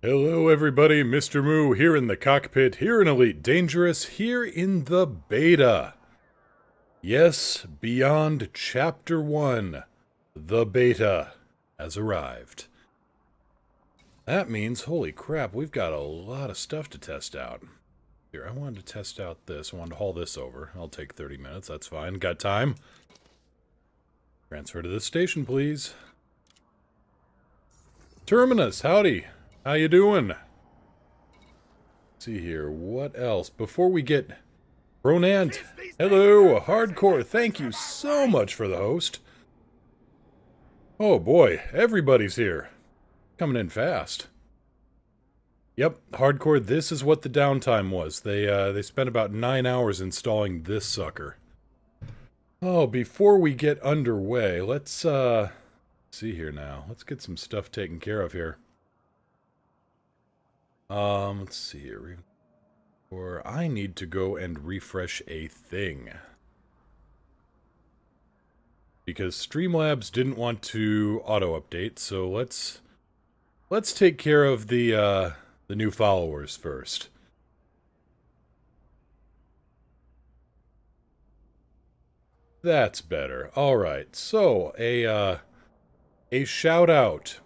Hello everybody, Mr. Moo here in the cockpit, here in Elite Dangerous, here in the beta. Yes, beyond Chapter 1, the beta has arrived. That means, holy crap, we've got a lot of stuff to test out. Here, I wanted to test out this, I wanted to haul this over. I'll take 30 minutes, that's fine. Got time? Transfer to this station, please. Terminus, howdy. How you doing? Let's see here, what else? Before we get... Ronant, hello, Hardcore, thank you so much for the host. Oh boy, everybody's here. Coming in fast. Yep, Hardcore, this is what the downtime was. They spent about 9 hours installing this sucker. Oh, before we get underway, let's see here now. Let's get some stuff taken care of here. Let's see here. Or I need to go and refresh a thing. Because Streamlabs didn't want to auto-update, so let's take care of the new followers first. That's better. Alright, so a shout-outs,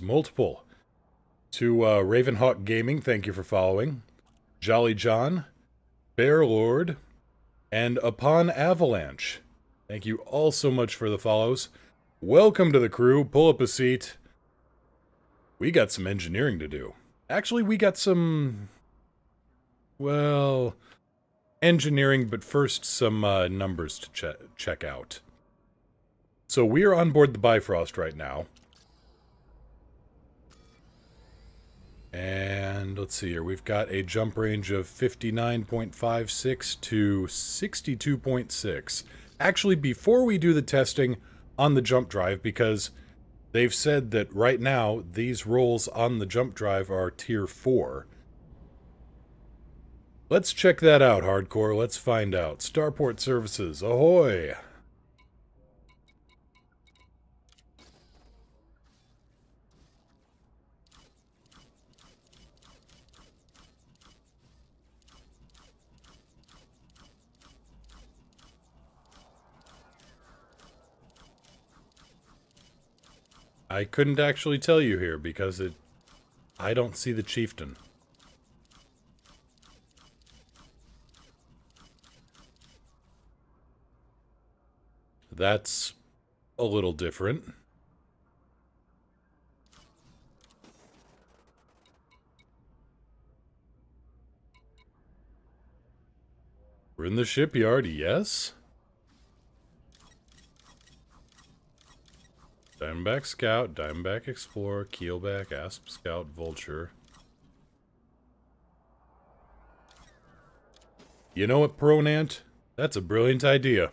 multiple, to Ravenhawk Gaming, thank you for following, Jolly John, Bear Lord, and Upon Avalanche. Thank you all so much for the follows. Welcome to the crew, pull up a seat. We got some engineering to do. Actually, we got some... well... engineering, but first some numbers to check out. So we are on board the Bifrost right now. And let's see here, we've got a jump range of 59.56 to 62.6. Actually, before we do the testing on the jump drive, because they've said that right now these rolls on the jump drive are tier 4. Let's check that out, Hardcore. Let's find out. Starport Services, ahoy! I couldn't actually tell you here because I don't see the Chieftain. That's a little different. We're in the shipyard, yes? Diamondback Scout, Diamondback Explorer, Keelback, Asp Scout, Vulture. You know what, Pronant? That's a brilliant idea.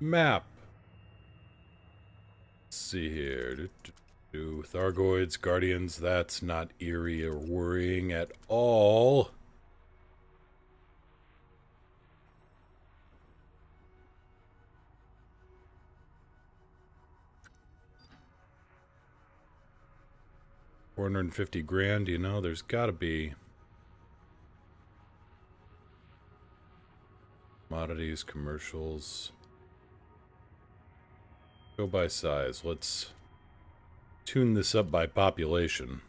Map. Let's see here. Thargoids, Guardians, that's not eerie or worrying at all. $450,000, you know, there's gotta be commodities, commercials. Go by size. Let's tune this up by population.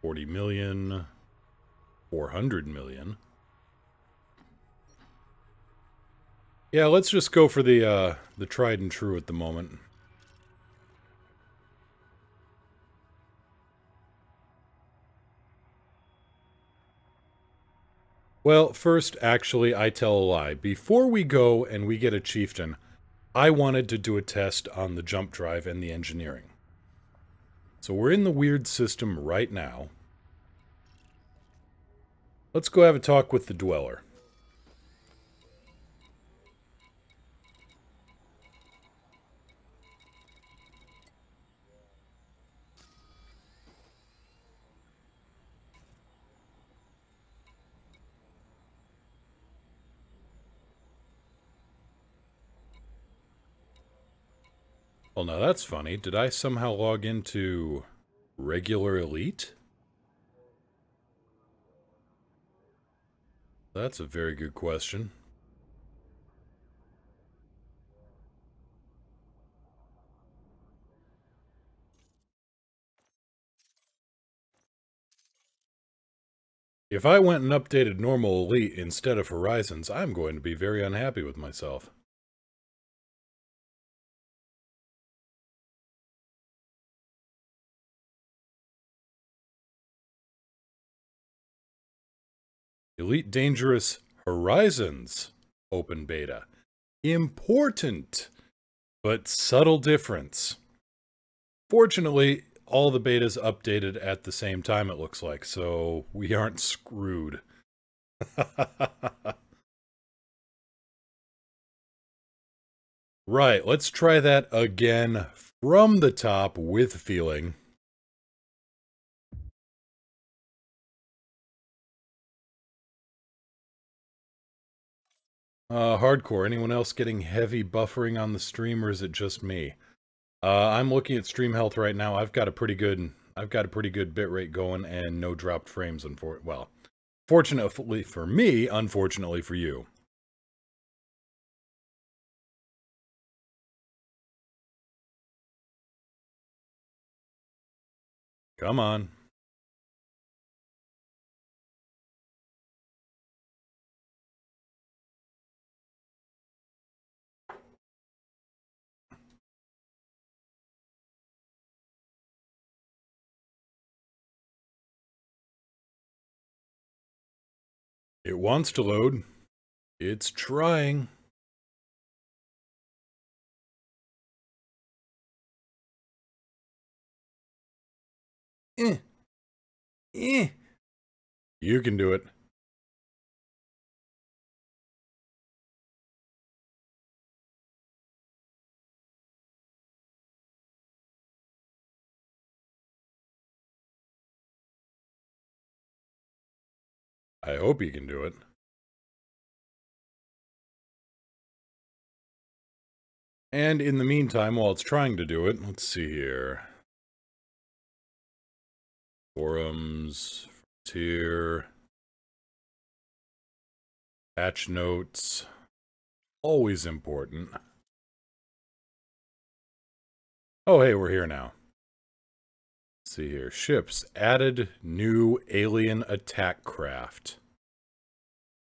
$40 million, 400 million. Yeah, let's just go for the tried and true at the moment. Well, first, actually, I tell a lie. Before we go and we get a Chieftain, I wanted to do a test on the jump drive and the engineering. So we're in the weird system right now. Let's go have a talk with the Dweller. Well, now that's funny. Did I somehow log into regular elite? That's a very good question. If I went and updated normal elite instead of Horizons, I'm going to be very unhappy with myself. Elite Dangerous Horizons open beta. Important, but subtle difference. Fortunately, all the betas updated at the same time, it looks like, so we aren't screwed. Right, let's try that again from the top with feeling. Hardcore, anyone else getting heavy buffering on the stream, or is it just me? I'm looking at stream health right now. I've got a pretty good bitrate going and no dropped frames, fortunately for me, unfortunately for you. Come on. It wants to load. It's trying. Eh. You can do it. I hope you can do it. And in the meantime, while it's trying to do it, let's see here. Forums, Frontier, patch notes, always important. Oh, hey, we're here now. Let's see here. Ships, added new alien attack craft.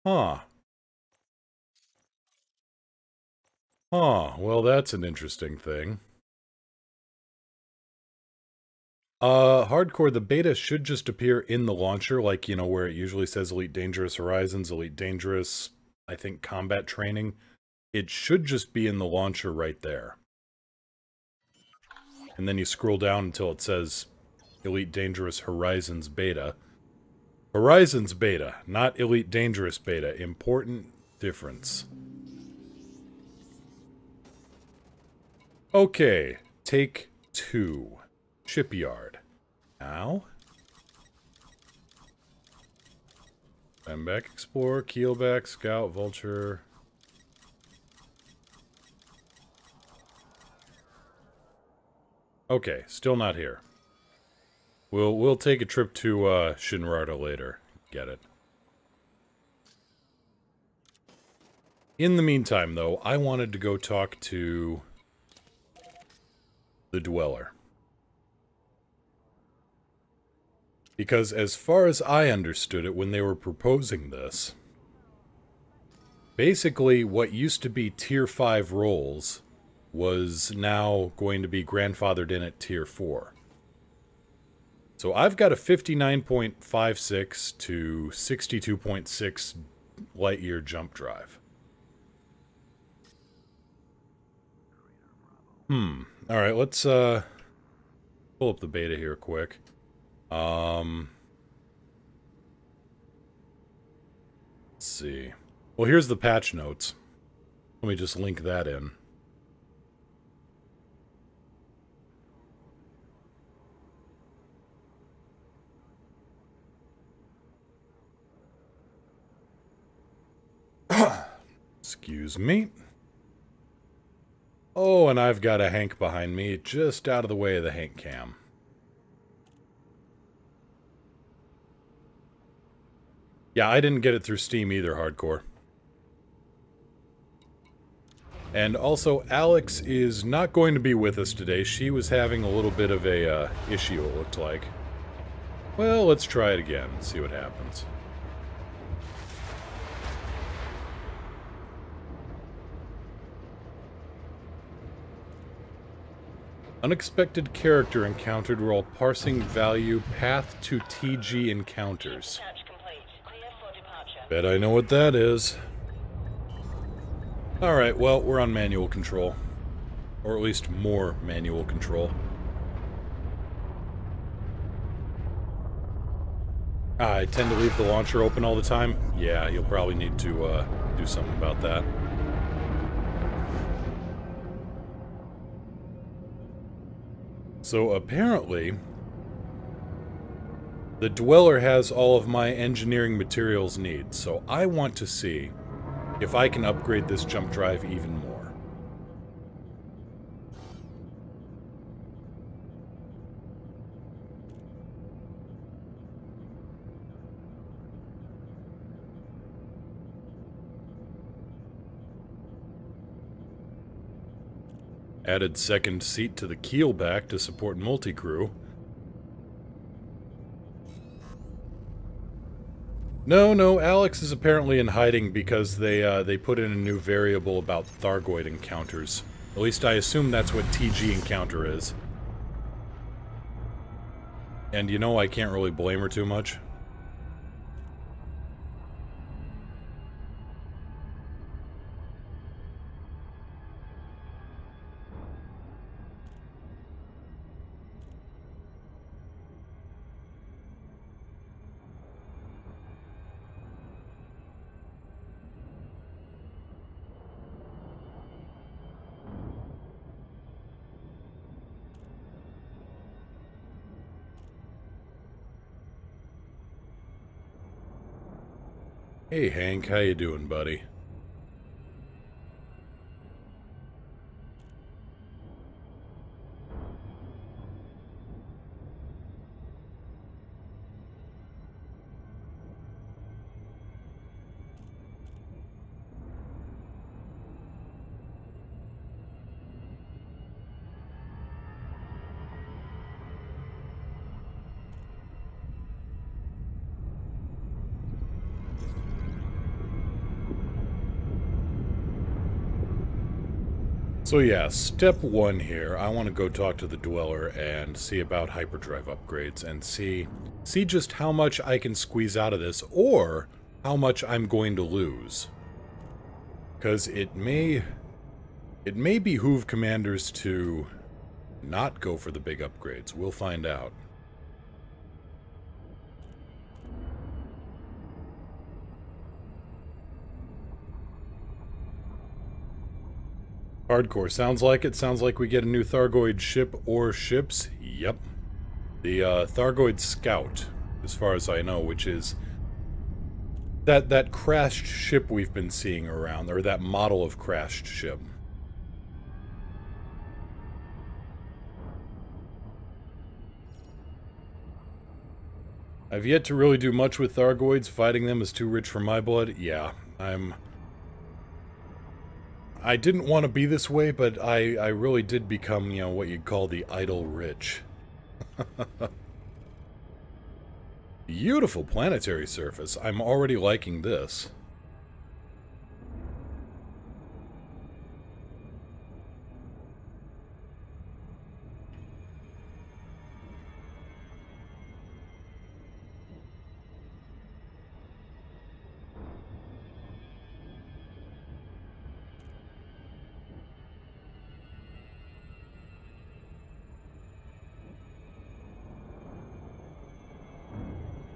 Huh. Huh, well that's an interesting thing. Hardcore, the beta should just appear in the launcher, like, you know, where it usually says Elite Dangerous Horizons, Elite Dangerous, I think, Combat Training. It should just be in the launcher right there. And then you scroll down until it says Elite Dangerous Horizons Beta. Horizons Beta, not Elite Dangerous Beta. Important difference. Okay, take 2. Shipyard. Now? I'm back, Explorer, Keelback, Scout, Vulture. Okay, still not here. We'll take a trip to Shinrarta later. Get it. In the meantime, though, I wanted to go talk to the Dweller. Because as far as I understood it when they were proposing this, basically what used to be Tier 5 roles was now going to be grandfathered in at Tier 4. So I've got a 59.56 to 62.6 light-year jump drive. Alright, let's pull up the beta here quick. Let's see. Well, here's the patch notes. Let me just link that in. Excuse me. Oh, and I've got a Hank behind me, just out of the way of the Hank cam. Yeah, I didn't get it through Steam either, Hardcore. And also, Alex is not going to be with us today. She was having a little bit of a issue, it looked like. Well, let's try it again and see what happens. Unexpected character encountered while parsing value path to TG encounters. Bet I know what that is. Alright, well, we're on manual control. Or at least more manual control. I tend to leave the launcher open all the time. Yeah, you'll probably need to do something about that. So apparently, the Dweller has all of my engineering materials needs, so I want to see if I can upgrade this jump drive even more. Added second seat to the keelback to support multi-crew. No, Alex is apparently in hiding because they put in a new variable about Thargoid encounters. At least I assume that's what TG encounter is. And you know I can't really blame her too much. Hey Hank, how you doing, buddy? So yeah, step one here, I want to go talk to the Dweller and see about hyperdrive upgrades and see just how much I can squeeze out of this, or how much I'm going to lose. Because it may behoove commanders to not go for the big upgrades. We'll find out. Hardcore. Sounds like it. Sounds like we get a new Thargoid ship or ships. Yep. The Thargoid Scout, as far as I know, which is that crashed ship we've been seeing around, or that model of crashed ship. I've yet to really do much with Thargoids. Fighting them is too rich for my blood. Yeah, I didn't want to be this way, but I really did become, you know, what you'd call the idle rich. Beautiful planetary surface. I'm already liking this.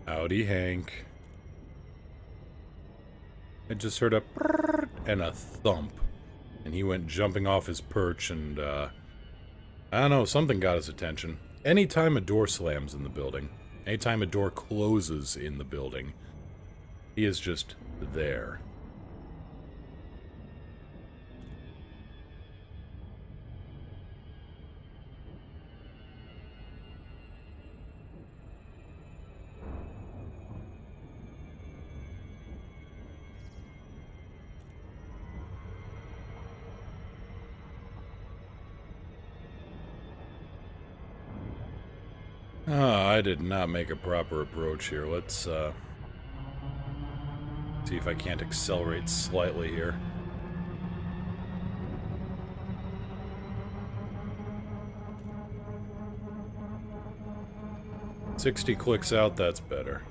Howdy, Hank. I just heard a prrrr and a thump. And he went jumping off his perch and, I don't know, something got his attention. Anytime a door slams in the building, anytime a door closes in the building, he is just there. I did not make a proper approach here. Let's see if I can't accelerate slightly here. "60 clicks out, that's better."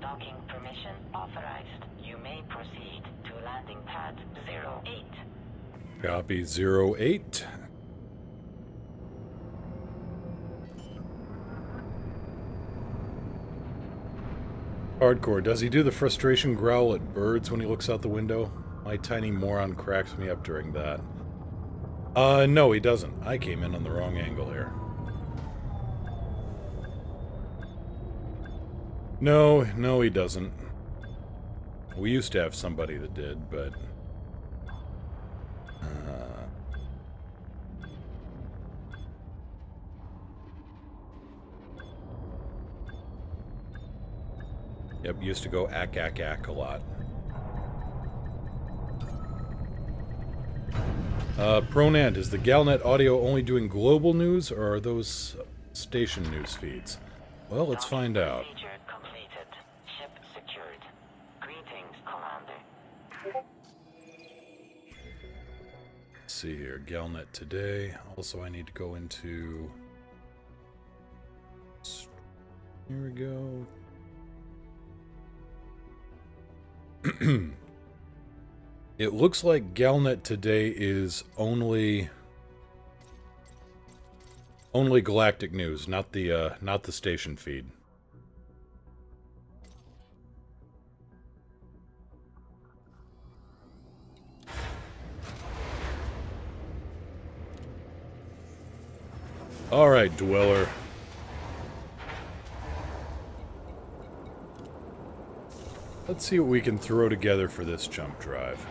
Docking permission authorized. You may proceed to landing pad 08. Copy 08. Hardcore, does he do the frustration growl at birds when he looks out the window? My tiny moron cracks me up during that. No, he doesn't. I came in on the wrong angle here. No, he doesn't. We used to have somebody that did, but... Yep, used to go ack a lot. Pronant, is the Galnet audio only doing global news, or are those station news feeds? Well, let's find out. Procedure completed. Ship secured. Greetings, Commander. Let's see here, Galnet today. Also, I need to go into... Here we go. It looks like Galnet today is only galactic news, not the station feed. All right, Dweller. Let's see what we can throw together for this jump drive.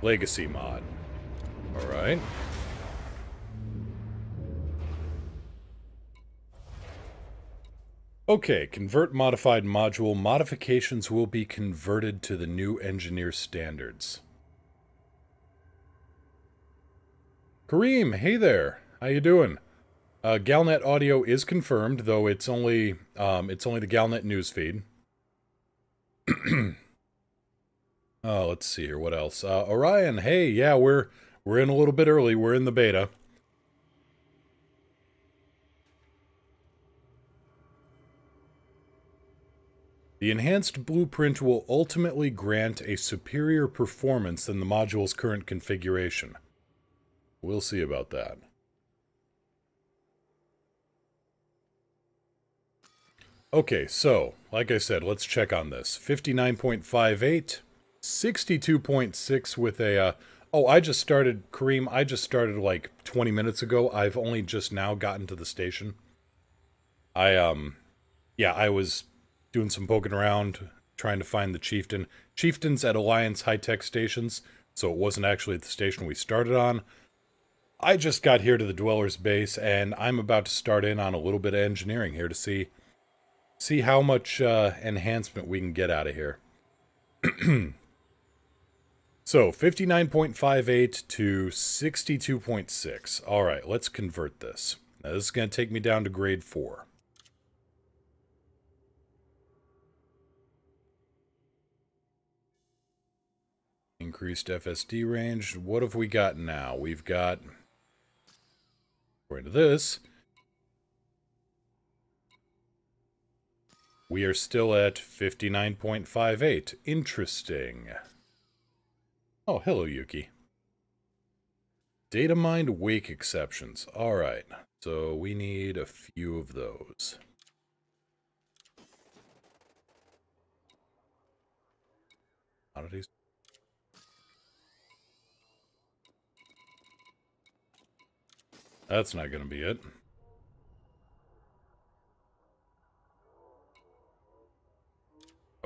Legacy mod. Alright. Okay, convert modified module. Modifications will be converted to the new engineer standards. Kareem, hey there. How you doing? Galnet audio is confirmed, though it's only the Galnet newsfeed. Oh, let's see here. What else? Orion, hey, yeah, we're in a little bit early. We're in the beta. The enhanced blueprint will ultimately grant a superior performance than the module's current configuration. We'll see about that. Okay, so, like I said, let's check on this. 59.58, 62.6 with a, oh, I just started, Kareem, I just started like 20 minutes ago. I've only just now gotten to the station. Yeah, I was doing some poking around, trying to find the Chieftain. Chieftain's at Alliance high-tech stations, so it wasn't actually at the station we started on. I just got here to the Dweller's base, and I'm about to start in on a little bit of engineering here to see how much enhancement we can get out of here. So, 59.58 to 62.6. Alright, let's convert this. Now, this is going to take me down to grade 4. Increased FSD range. What have we got now? We've got, according to this, we are still at 59.58. Interesting. Oh, hello, Yuki. Data mined wake exceptions. Alright, so we need a few of those. Oddities. That's not going to be it.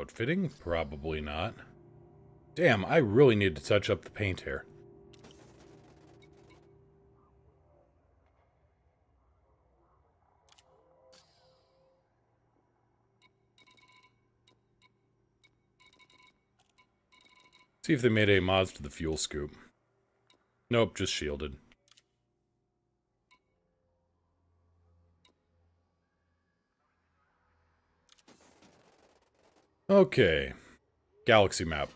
outfitting? Probably not. Damn, I really need to touch up the paint here. See if they made any mods to the fuel scoop. Nope, just shielded. Okay. Galaxy map.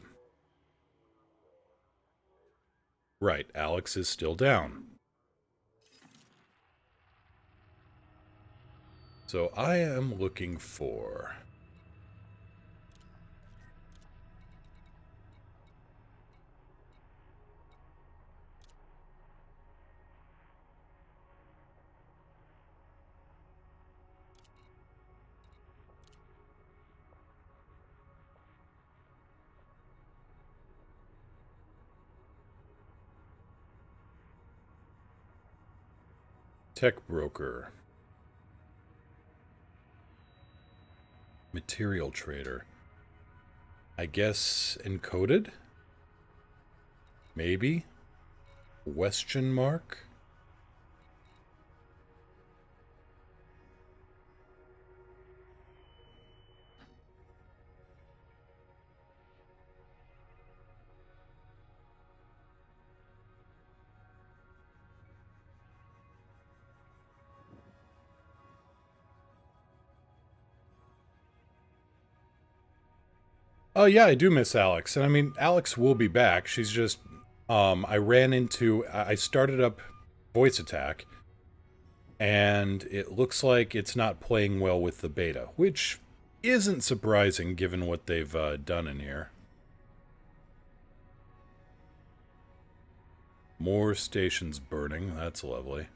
Right, Alex is still down. So I am looking for... Tech broker. Material trader. I guess encoded? Maybe? Question mark? Oh yeah, I do miss Alex. And I mean, Alex will be back. She's just, I started up voice attack, and it looks like it's not playing well with the beta, which isn't surprising given what they've done in here. More stations burning. That's lovely.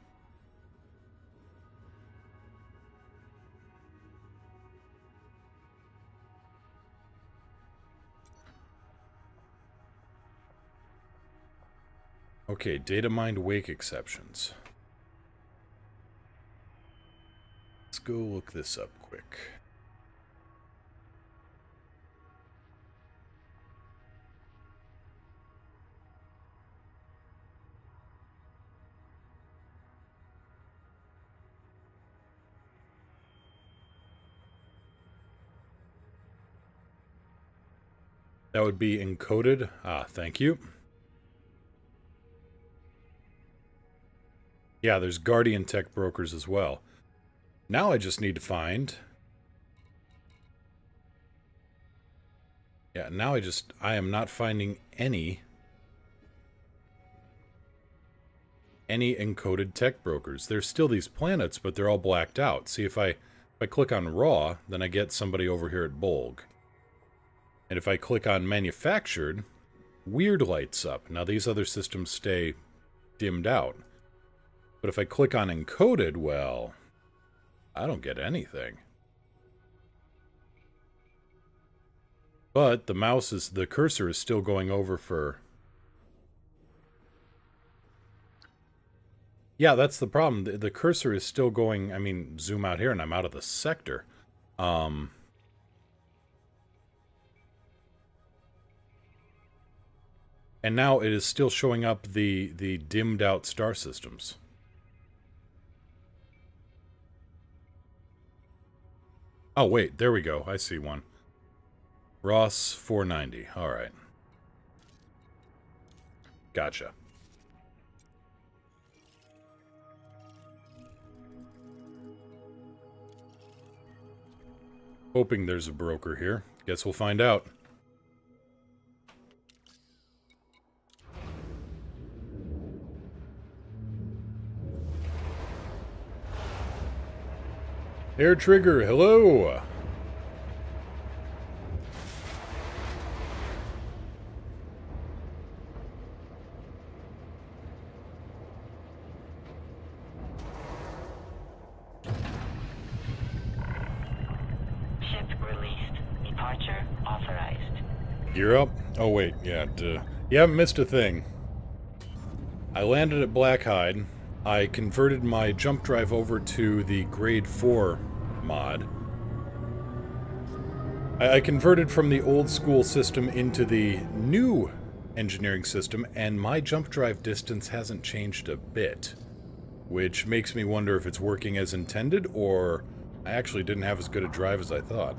Okay, data mined wake exceptions. Let's go look this up quick. That would be encoded. Ah, thank you. Yeah, there's Guardian Tech brokers as well. Now I just need to find... Yeah, now I am not finding any encoded tech brokers. There's still these planets, but they're all blacked out. See, if I click on Raw, then I get somebody over here at Bolg. And if I click on Manufactured, Weird lights up. Now these other systems stay dimmed out. But if I click on Encoded, well, I don't get anything. But the cursor is still going over for... Yeah, that's the problem. The cursor is still going... I mean, zoom out here and I'm out of the sector. And now it is still showing up the dimmed out star systems. Oh, wait, there we go. I see one. Ross 490. All right. Gotcha. Hoping there's a broker here. Guess we'll find out. Air Trigger, hello! Ship released. Departure authorized. Gear up? Oh wait, yeah, duh. You haven't missed a thing. I landed at Blackhide. I converted my jump drive over to the grade 4 mod. I converted from the old school system into the new engineering system, and my jump drive distance hasn't changed a bit, which makes me wonder if it's working as intended, or I actually didn't have as good a drive as I thought.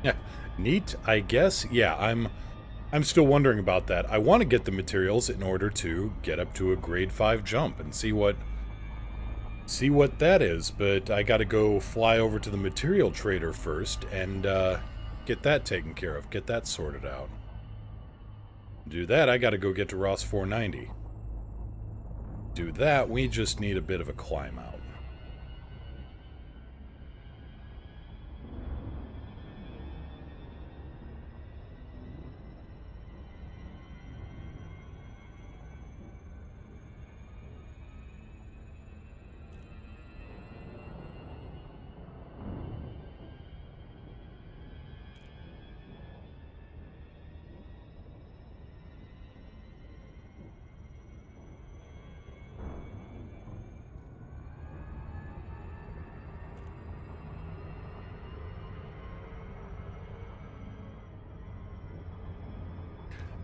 Yeah, neat, I guess. Yeah, I'm still wondering about that. I want to get the materials in order to get up to a grade 5 jump and see what that is, but I gotta go fly over to the material trader first and get that taken care of, get that sorted out. To do that, I gotta go get to Ross 490. Do that, we just need a bit of a climb out.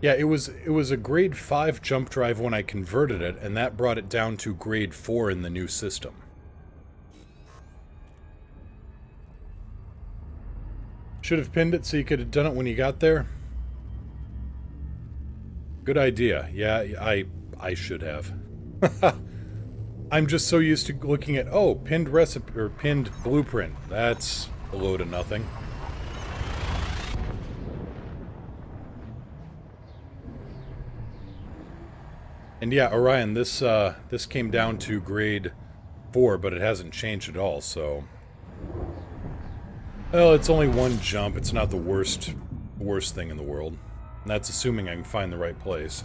Yeah, it was a grade 5 jump drive when I converted it, and that brought it down to grade 4 in the new system. Should have pinned it so you could have done it when you got there. Good idea. Yeah, I should have. I'm just so used to looking at, oh, pinned recipe or pinned blueprint. That's a load of nothing. And yeah, Orion, this came down to grade 4, but it hasn't changed at all, so... Well, it's only one jump. It's not the worst thing in the world. And that's assuming I can find the right place.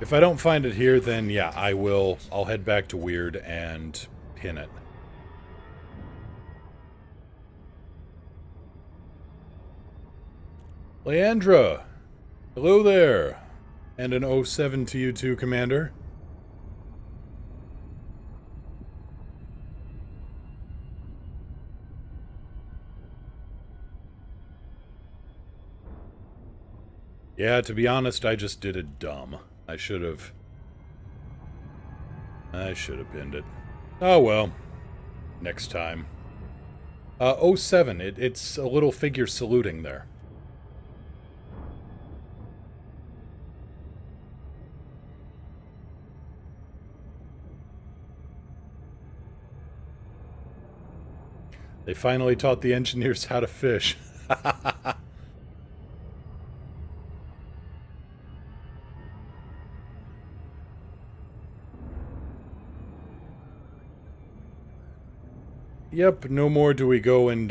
If I don't find it here, then yeah, I'll head back to Weird and pin it. Leandra! Hello there! And an 07 to you too, Commander. Yeah, to be honest, I just did it dumb. I should have pinned it. Oh well. Next time. 07, it's a little figure saluting there. They finally taught the engineers how to fish. Yep, no more do we go and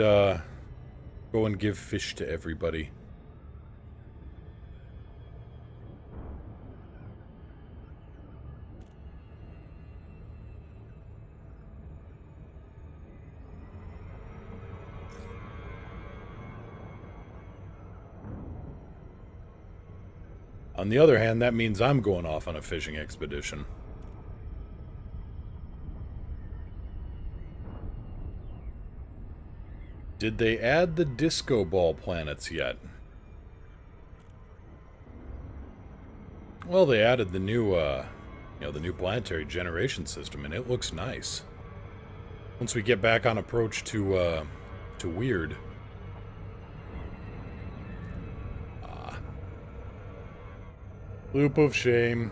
give fish to everybody. On the other hand, that means I'm going off on a fishing expedition. Did they add the disco ball planets yet? Well, they added the new, the new planetary generation system, and it looks nice. Once we get back on approach to Weird. Loop of shame.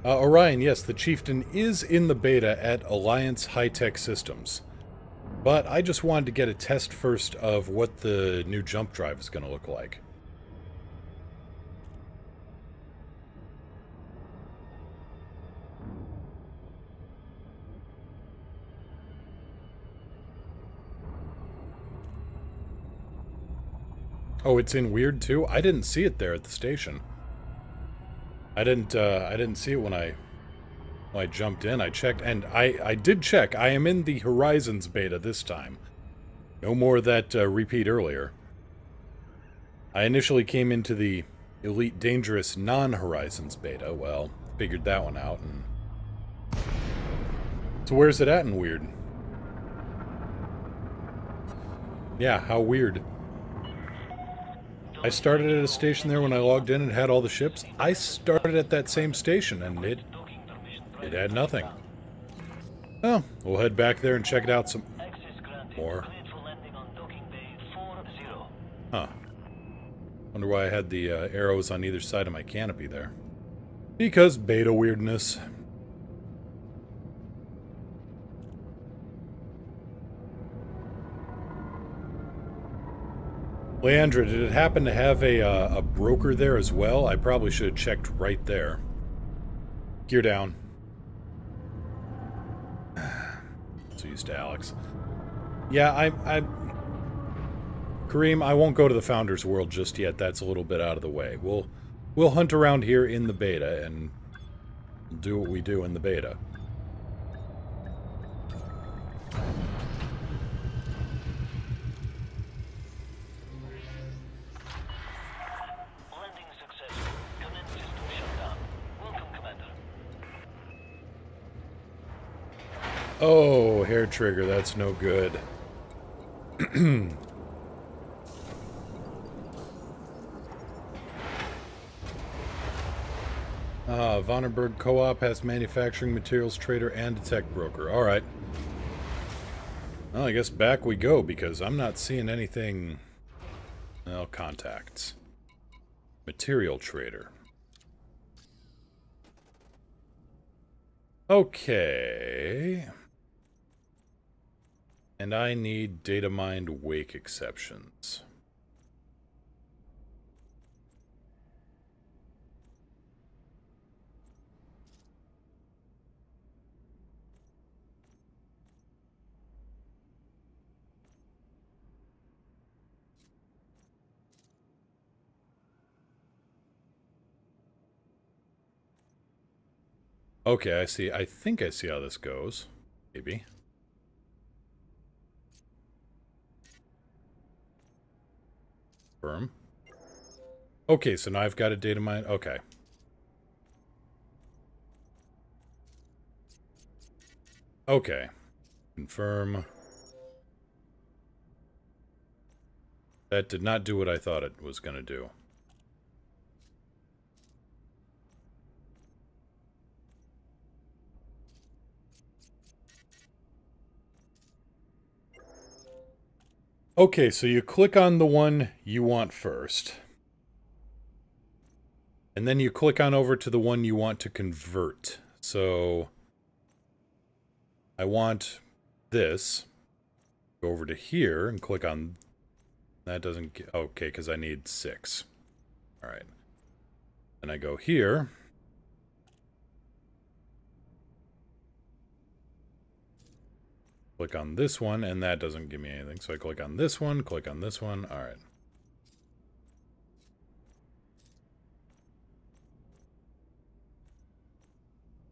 Orion, yes, the Chieftain is in the beta at Alliance High-Tech Systems. But I just wanted to get a test first of what the new jump drive is going to look like. Oh, it's in Weird too? I didn't see it there at the station. I didn't see it when I jumped in. I checked, and I did check. I am in the Horizons beta this time. No more of that repeat earlier. I initially came into the Elite Dangerous Non-Horizons beta. Well, figured that one out. And so where's it at in weird? Yeah, how weird. I started at a station there when I logged in and had all the ships. I started at that same station and it had nothing. Oh, we'll head back there and check it out some more. Huh. Wonder why I had the arrows on either side of my canopy there. Because beta weirdness. Leandra, did it happen to have a broker there as well? I probably should have checked right there. Gear down. So used to Alex. Yeah, Kareem, I won't go to the Founder's World just yet. That's a little bit out of the way. We'll hunt around here in the beta and do what we do in the beta. Landing successful. Command system shut down. Welcome, Commander. Oh, hair trigger, that's no good. Vonnerberg Co-op has manufacturing materials trader and a tech broker. Alright. Well, I guess back we go, because I'm not seeing anything... Well, contacts. Material trader. Okay. And I need data mined wake exceptions. Okay, I see. I think I see how this goes. Maybe. Confirm. Okay, so now I've got a data mine. Okay. Okay. Confirm. That did not do what I thought it was going to do. Okay, so you click on the one you want first. And then you click on over to the one you want to convert. So I want this. Go over to here and click on... That doesn't get... Okay, because I need 6. Alright. Then I go here. Click on this one, and that doesn't give me anything. So I click on this one, click on this one. Alright.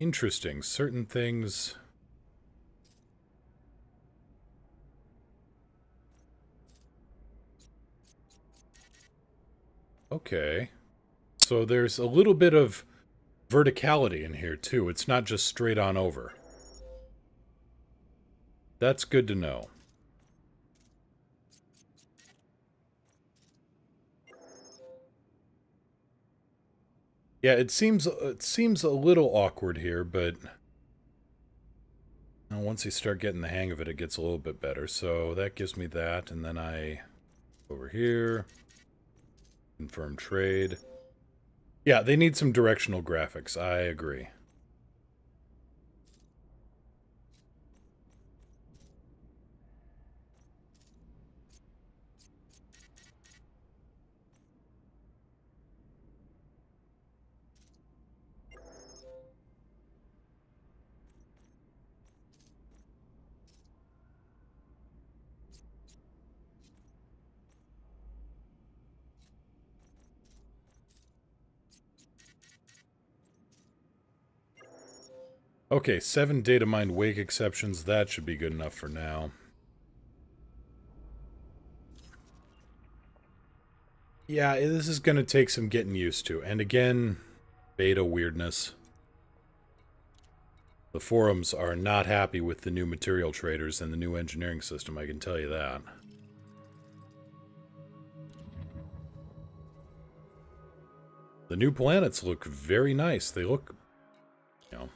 Interesting. Certain things... Okay. So there's a little bit of verticality in here, too. It's not just straight on over. That's good to know. Yeah, it seems a little awkward here, but once you start getting the hang of it, it gets a little bit better. So that gives me that, and then I over here confirm trade. Yeah, they need some directional graphics. I agree. Okay, 7 data mined wake exceptions. That should be good enough for now. Yeah, this is going to take some getting used to. And again, beta weirdness. The forums are not happy with the new material traders and the new engineering system, I can tell you that. The new planets look very nice. They look, you know...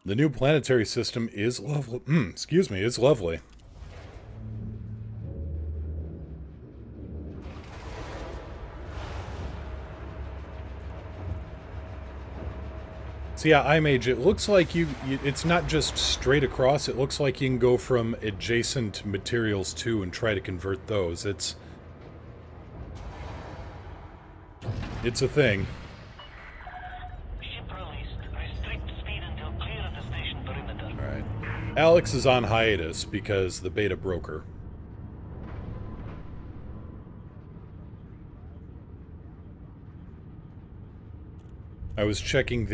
The new planetary system is lovely. Excuse me, it's lovely. So yeah, iMage, it looks like it's not just straight across, it looks like you can go from adjacent materials too and try to convert those. It's a thing. Ship released. Restrict speed until clear of the station perimeter. Alright. Alex is on hiatus because the beta broke her. I was checking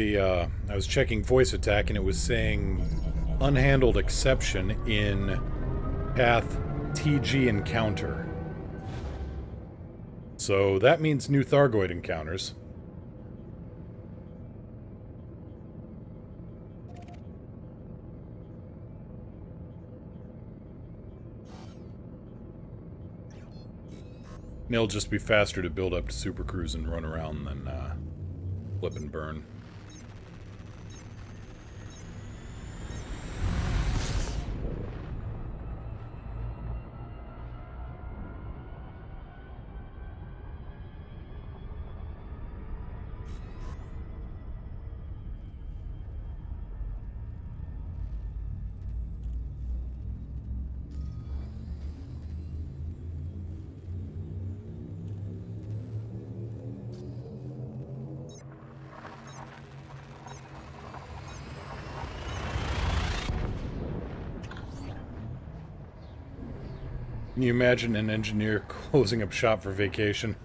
voice attack and it was saying unhandled exception in path TG encounter. So that means new Thargoid encounters. And it'll just be faster to build up to Super Cruise and run around than flip and burn. Can you imagine an engineer closing up shop for vacation?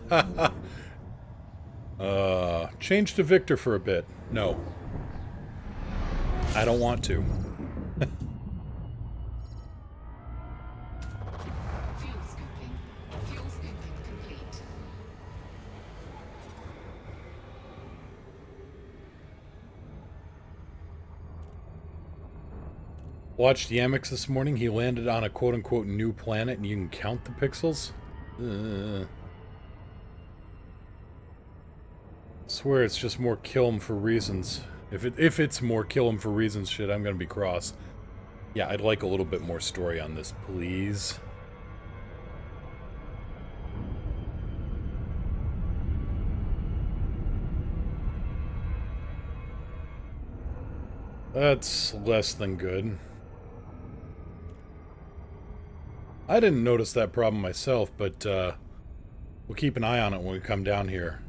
Change to Victor for a bit. No. I don't want to. Fuel scooping complete. Watched Yamix this morning. He landed on a quote-unquote new planet and you can count the pixels? Swear it's just more kill 'em for reasons. If it's more kill 'em for reasons shit, I'm gonna be cross. Yeah, I'd like a little bit more story on this, please. That's less than good. I didn't notice that problem myself, but we'll keep an eye on it when we come down here.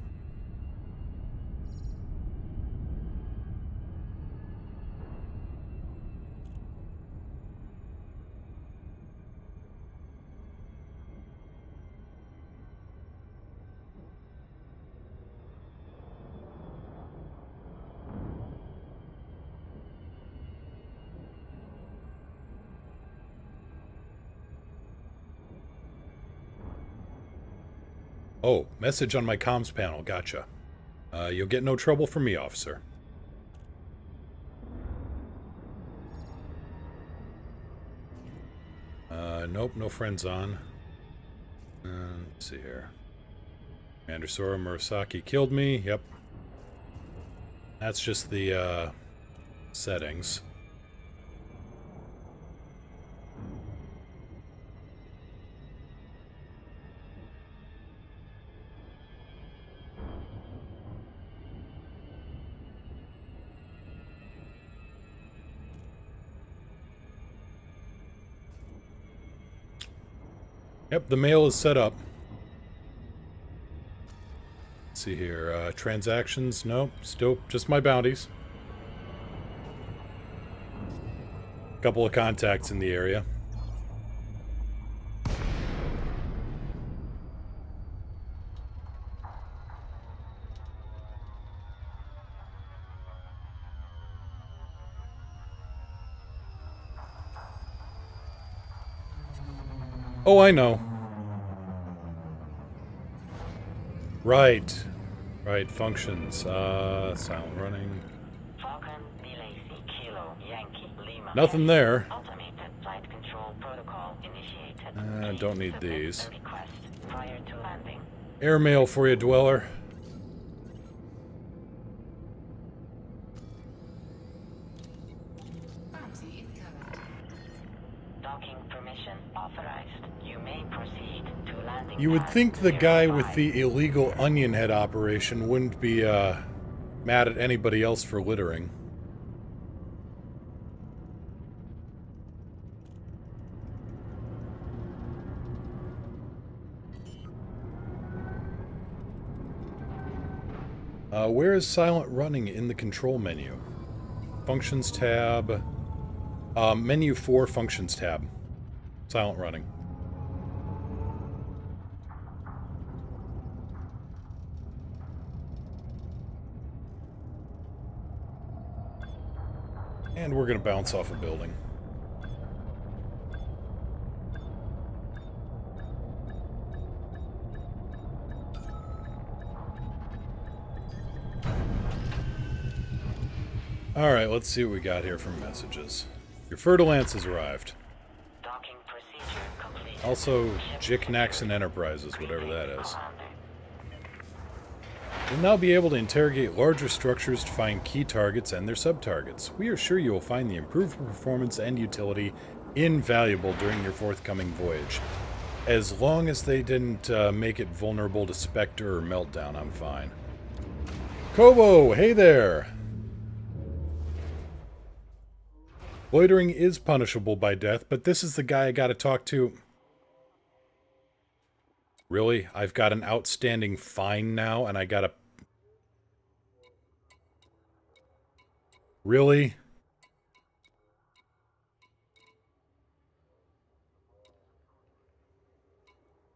Oh, message on my comms panel. Gotcha. You'll get no trouble from me, officer. Nope, no friends on. Let's see here. Commander Sora Murasaki killed me. Yep. That's just the, settings. Yep, the mail is set up. Let's see here. Transactions? Nope. Still just my bounties. Couple of contacts in the area. Oh, I know. Right. Right, functions. Silent running. Falcon, Delacy, Kilo, Yankee, Lima. Nothing there. Automated flight control protocol initiated. Don't need Submit these. a request prior to landing. Airmail for you, Dweller. Docking permission authorized. You may proceed to landing. You would pad think the guy with 05. the illegal onion head operation wouldn't be, mad at anybody else for littering. Where is silent running in the control menu? Functions tab. Menu 4, functions tab. Silent running. And we're going to bounce off a building. Alright, let's see what we got here from messages. Your Fertilance has arrived. Docking procedure complete. Also, Jiknaxon Enterprises, whatever that is. You'll now be able to interrogate larger structures to find key targets and their sub-targets. We are sure you will find the improved performance and utility invaluable during your forthcoming voyage. As long as they didn't make it vulnerable to Spectre or Meltdown, I'm fine. Kobo, hey there! Loitering is punishable by death, but this is the guy I gotta talk to. Really? I've got an outstanding fine now, and I gotta... Really?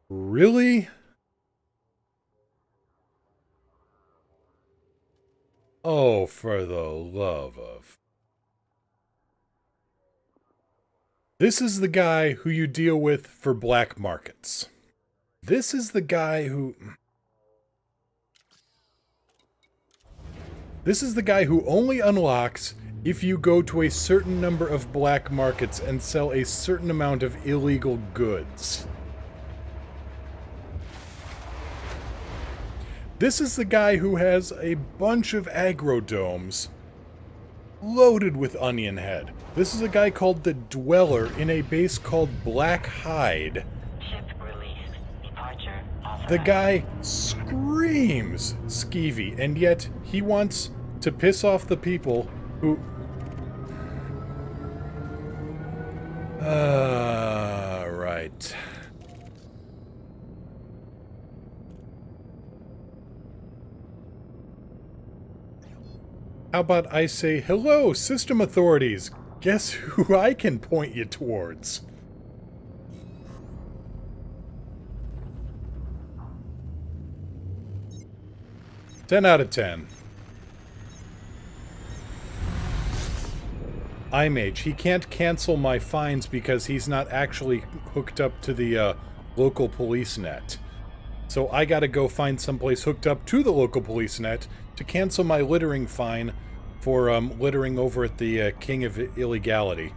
Really? Oh, for the love of... This is the guy who you deal with for black markets. This is the guy who... This is the guy who only unlocks if you go to a certain number of black markets and sell a certain amount of illegal goods. This is the guy who has a bunch of aggro-domes loaded with onion head. This is a guy called the Dweller in a base called Black Hide. Ship released. Departure authorized. The guy screams skeevy, and yet he wants to piss off the people who... right. How about I say, hello, system authorities. Guess who I can point you towards? Ten out of 10. iMage. He can't cancel my fines because he's not actually hooked up to the local police net. So I gotta go find someplace hooked up to the local police net to cancel my littering fine for littering over at the King of Illegality.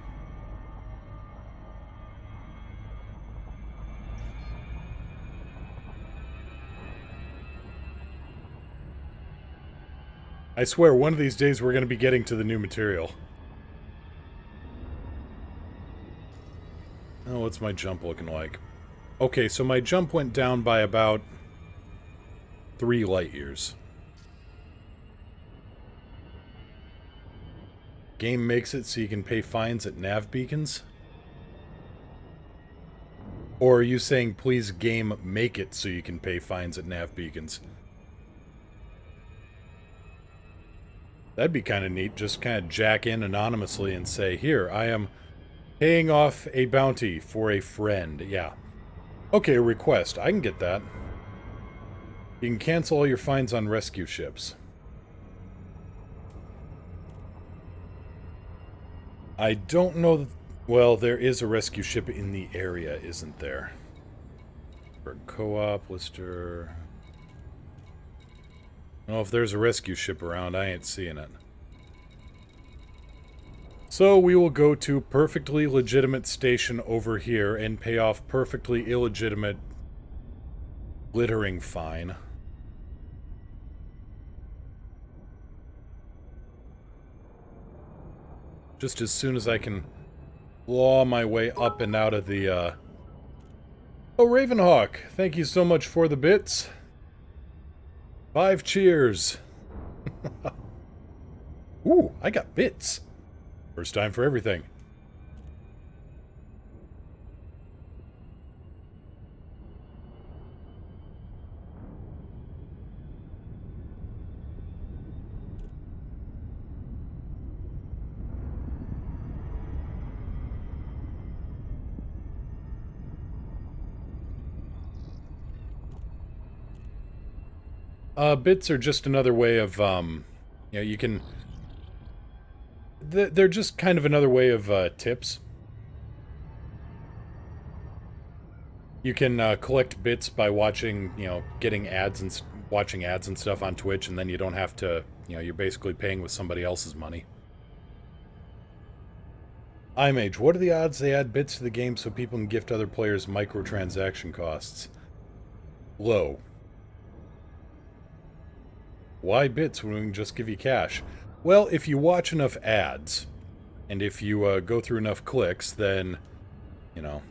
I swear, one of these days we're going to be getting to the new material. Oh, what's my jump looking like? Okay, so my jump went down by about 3 light years. Game makes it so you can pay fines at nav beacons? Or are you saying, please game make it so you can pay fines at nav beacons? That'd be kind of neat, just kind of jack in anonymously and say, here, I am paying off a bounty for a friend. Yeah. Okay, a request. I can get that. You can cancel all your fines on rescue ships. I don't know that... Well, there is a rescue ship in the area, isn't there? For co-op, Lister... Well, if there's a rescue ship around, I ain't seeing it. So we will go to perfectly legitimate station over here and pay off perfectly illegitimate littering fine. Just as soon as I can claw my way up and out of the, Oh, Ravenhawk, thank you so much for the bits. 5 cheers. Ooh, I got bits. First time for everything. Bits are just another way of, you know, you can... They're just kind of another way of, tips. You can, collect bits by watching, you know, getting ads and... watching ads and stuff on Twitch, and then you don't have to, you know, you're basically paying with somebody else's money. iMage, what are the odds they add bits to the game so people can gift other players microtransaction costs? Low. Why bits when we can just give you cash? Well, if you watch enough ads, and if you go through enough clicks, then, you know,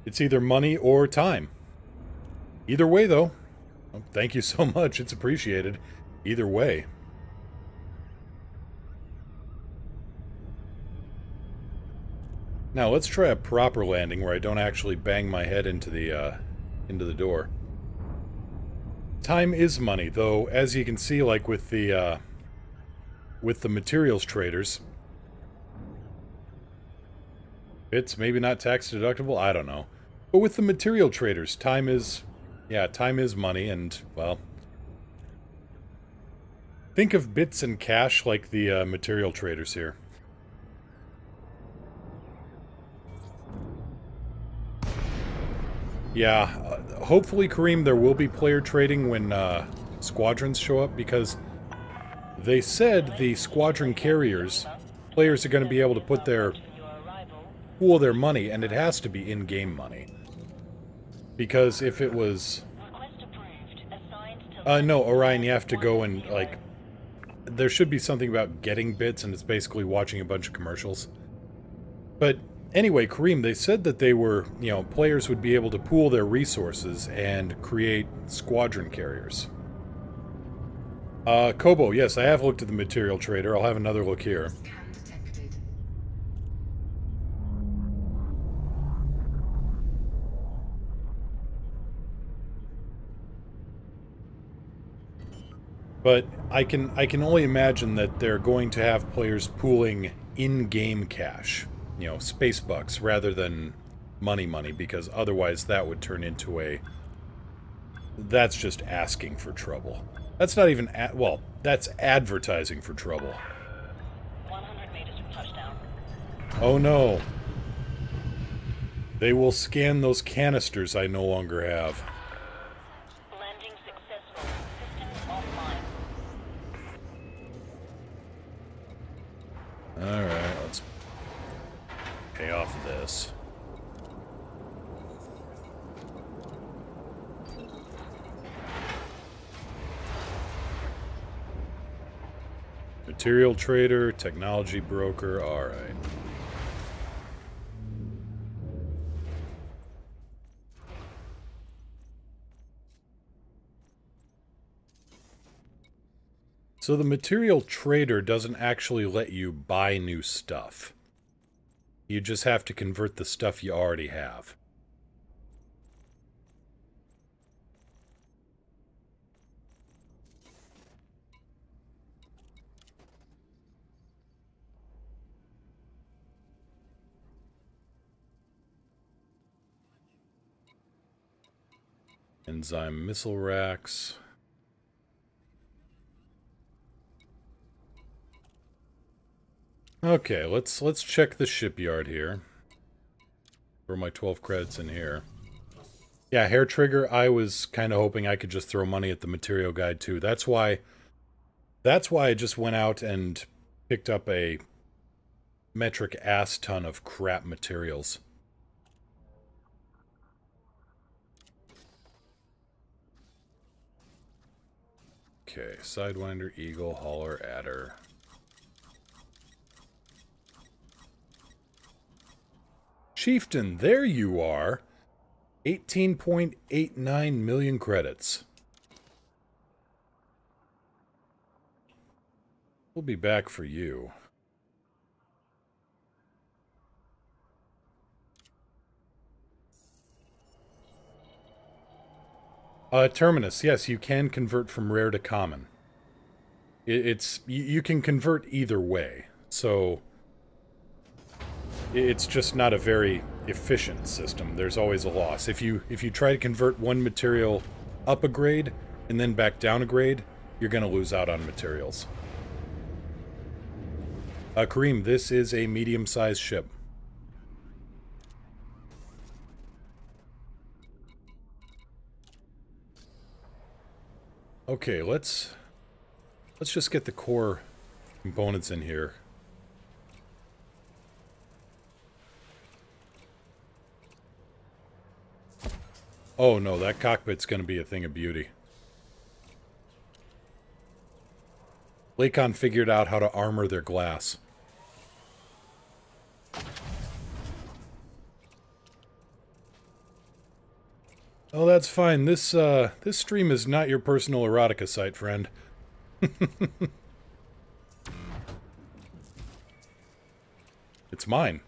it's either money or time. Either way, though, well, thank you so much. It's appreciated. Either way. Now, let's try a proper landing where I don't actually bang my head into the door. Time is money, though, as you can see, like with the materials traders. It's maybe not tax deductible, I don't know. But with the material traders, time is money, and, well... Think of bits and cash like the material traders here. Yeah, hopefully, Kareem, there will be player trading when squadrons show up, because they said the squadron carriers, players are going to be able to put pool their money, and it has to be in-game money. Because if it was... no, Orion, you have to go and, like... There should be something about getting bits, and it's basically watching a bunch of commercials. But... Anyway, Kareem, they said that they were, you know, players would be able to pool their resources and create squadron carriers. Kobo, yes, I have looked at the material trader. I'll have another look here. But I can only imagine that they're going to have players pooling in-game cash. You know, space bucks rather than money, because otherwise that would turn into a... That's just asking for trouble. That's not even... well, that's advertising for trouble. 100 meters from touchdown. Oh no. They will scan those canisters I no longer have. Landing successful. Systems offline. Alright, let's pay off this. Material trader, technology broker, alright. So the material trader doesn't actually let you buy new stuff. You just have to convert the stuff you already have. Enzyme missile racks. Okay, let's check the shipyard here. For my 12 credits in here. Yeah, hair trigger, I was kind of hoping I could just throw money at the material guide too. That's why I just went out and picked up a metric ass ton of crap materials. Okay, Sidewinder, Eagle, Hauler, Adder. Chieftain, there you are! 18.89 million credits. We'll be back for you. Terminus, yes, you can convert from rare to common. You can convert either way, so it's just not a very efficient system. There's always a loss. If you try to convert one material up a grade and then back down a grade, you're going to lose out on materials. Kareem, this is a medium-sized ship. Okay, let's just get the core components in here. Oh no, that cockpit's gonna be a thing of beauty. Lakon figured out how to armor their glass. Oh, that's fine. This stream is not your personal erotica site, friend. It's mine.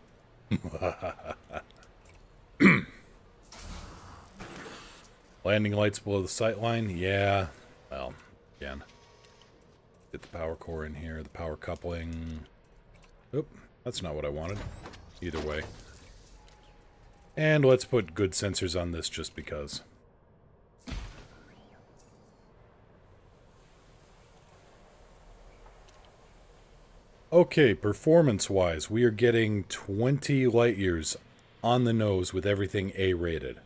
Landing lights below the sight line? Yeah. Well, again. Get the power core in here, the power coupling. Oop, that's not what I wanted. Either way. And let's put good sensors on this just because. Okay, performance-wise, we are getting 20 light years on the nose with everything A-rated.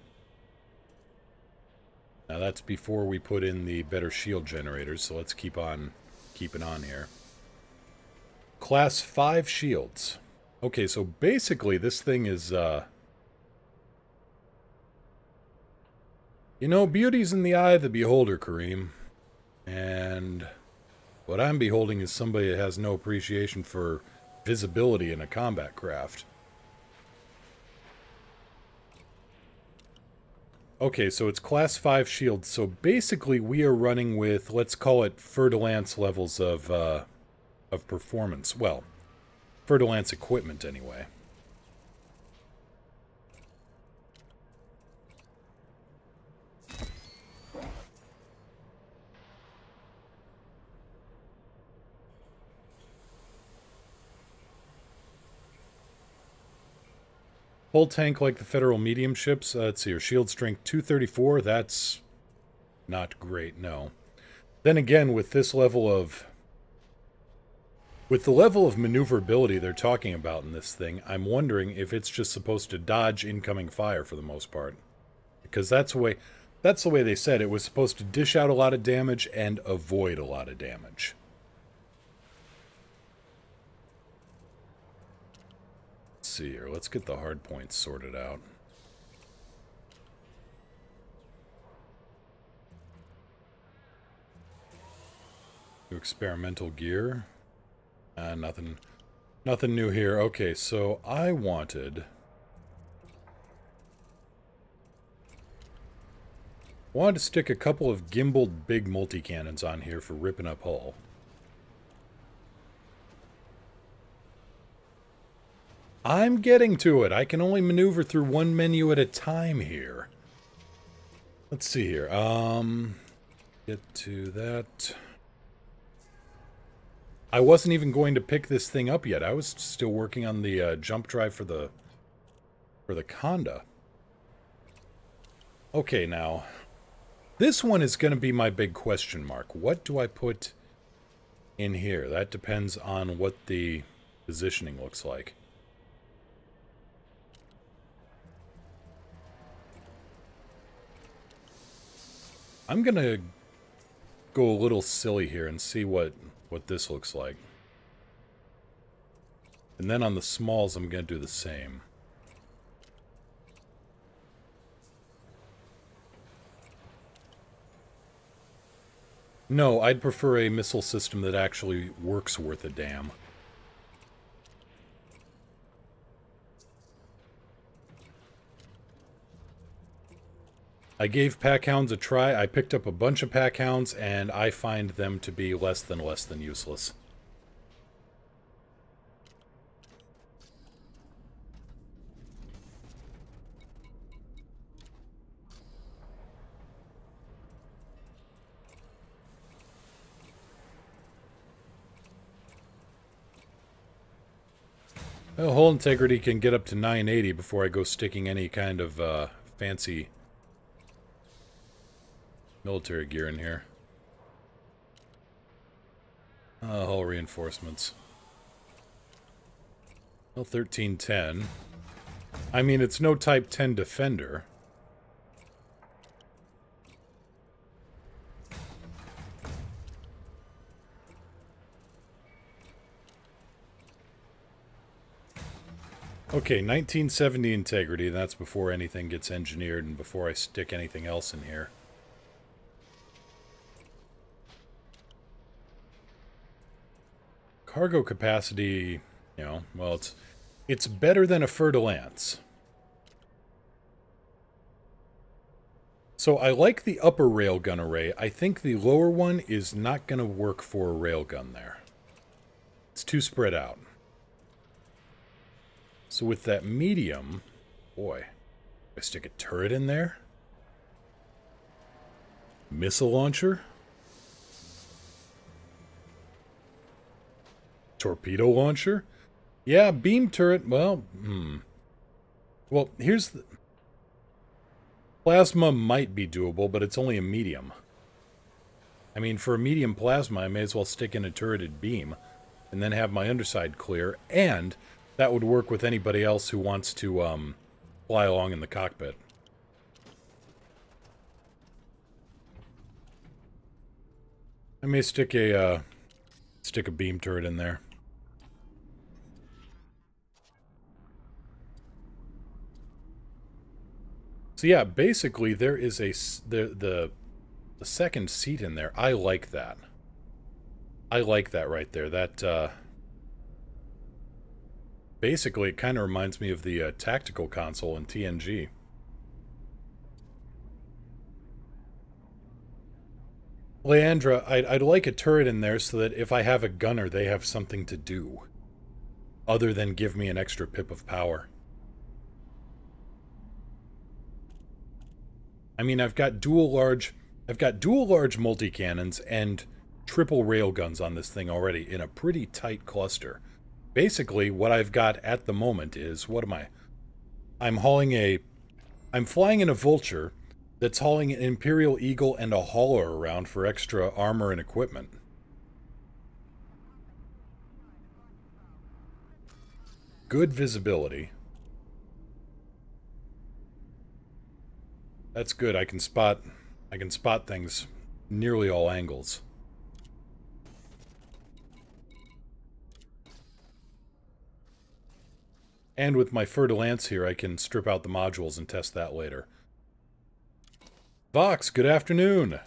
Now that's before we put in the better shield generators, so let's keep on keeping on here. Class 5 shields. Okay, so basically this thing is, you know, beauty's in the eye of the beholder, Kareem. And what I'm beholding is somebody that has no appreciation for visibility in a combat craft. Okay, so it's class 5 shields. So basically we are running with, let's call it Fer-de-Lance levels of performance. Well, Fer-de-Lance equipment anyway. Hull tank like the Federal medium ships. Let's see, your shield strength 234. That's not great, no. Then again, with this level of... With the level of maneuverability they're talking about in this thing, I'm wondering if it's just supposed to dodge incoming fire for the most part. Because that's the way they said it was supposed to dish out a lot of damage and avoid a lot of damage. Let's see here. Let's get the hard points sorted out. New experimental gear. Nothing new here. Okay, so I wanted to stick a couple of gimbaled big multi-cannons on here for ripping up hull. I'm getting to it. I can only maneuver through one menu at a time here. Let's see here. Get to that. I wasn't even going to pick this thing up yet. I was still working on the jump drive for the Conda. Okay, now this one is going to be my big question mark. What do I put in here? That depends on what the positioning looks like. I'm gonna go a little silly here and see what this looks like. And then on the smalls, I'm gonna do the same. No, I'd prefer a missile system that actually works worth a damn. I gave packhounds a try. I picked up a bunch of packhounds, and I find them to be less than useless. Well, hull integrity can get up to 980 before I go sticking any kind of fancy military gear in here. Hull reinforcements. Well, 1310. I mean, it's no Type 10 Defender. Okay, 1970 integrity. That's before anything gets engineered and before I stick anything else in here. Cargo capacity, you know, well, it's better than a fer-de-lance. So I like the upper railgun array. I think the lower one is not going to work for a railgun there. It's too spread out. So with that medium, boy, I stick a turret in there? Missile launcher? Torpedo launcher? Yeah, beam turret, well, Well, here's the... Plasma might be doable, but it's only a medium. I mean, for a medium plasma, I may as well stick in a turreted beam, and then have my underside clear, and that would work with anybody else who wants to, fly along in the cockpit. I may stick a beam turret in there. So yeah, basically there is the second seat in there. I like that. I like that right there. That basically it kind of reminds me of the tactical console in TNG. Leandra, I'd like a turret in there so that if I have a gunner, they have something to do. Other than give me an extra pip of power. I mean, I've got dual large multi-cannons and triple railguns on this thing already in a pretty tight cluster. Basically, what I've got at the moment is, what am I? I'm flying in a Vulture that's hauling an Imperial Eagle and a hauler around for extra armor and equipment. Good visibility. That's good. I can spot things nearly all angles. And with my fer-de-lance here, I can strip out the modules and test that later. Vox, good afternoon.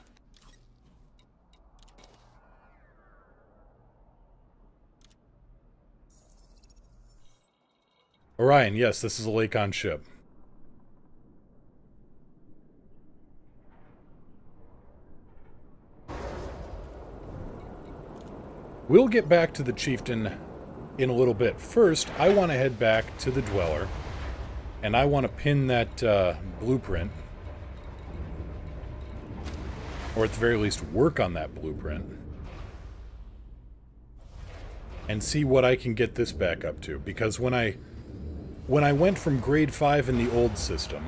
Orion, yes, this is a Lakon ship. We'll get back to the Chieftain in a little bit. First, I want to head back to the Dweller, and I want to pin that blueprint. Or at the very least, work on that blueprint. And see what I can get this back up to. Because when I went from grade 5 in the old system...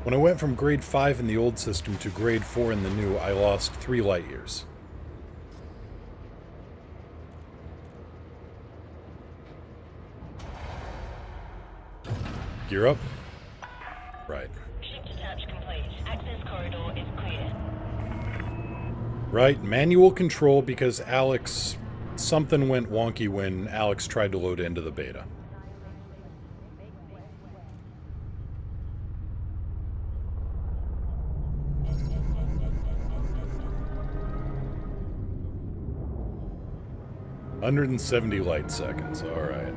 When I went from grade 5 in the old system to grade 4 in the new, I lost 3 light years. Gear up. Right. Ship detach complete. Access Right, manual control because Alex... Something went wonky when Alex tried to load into the beta. $170 light seconds, alright.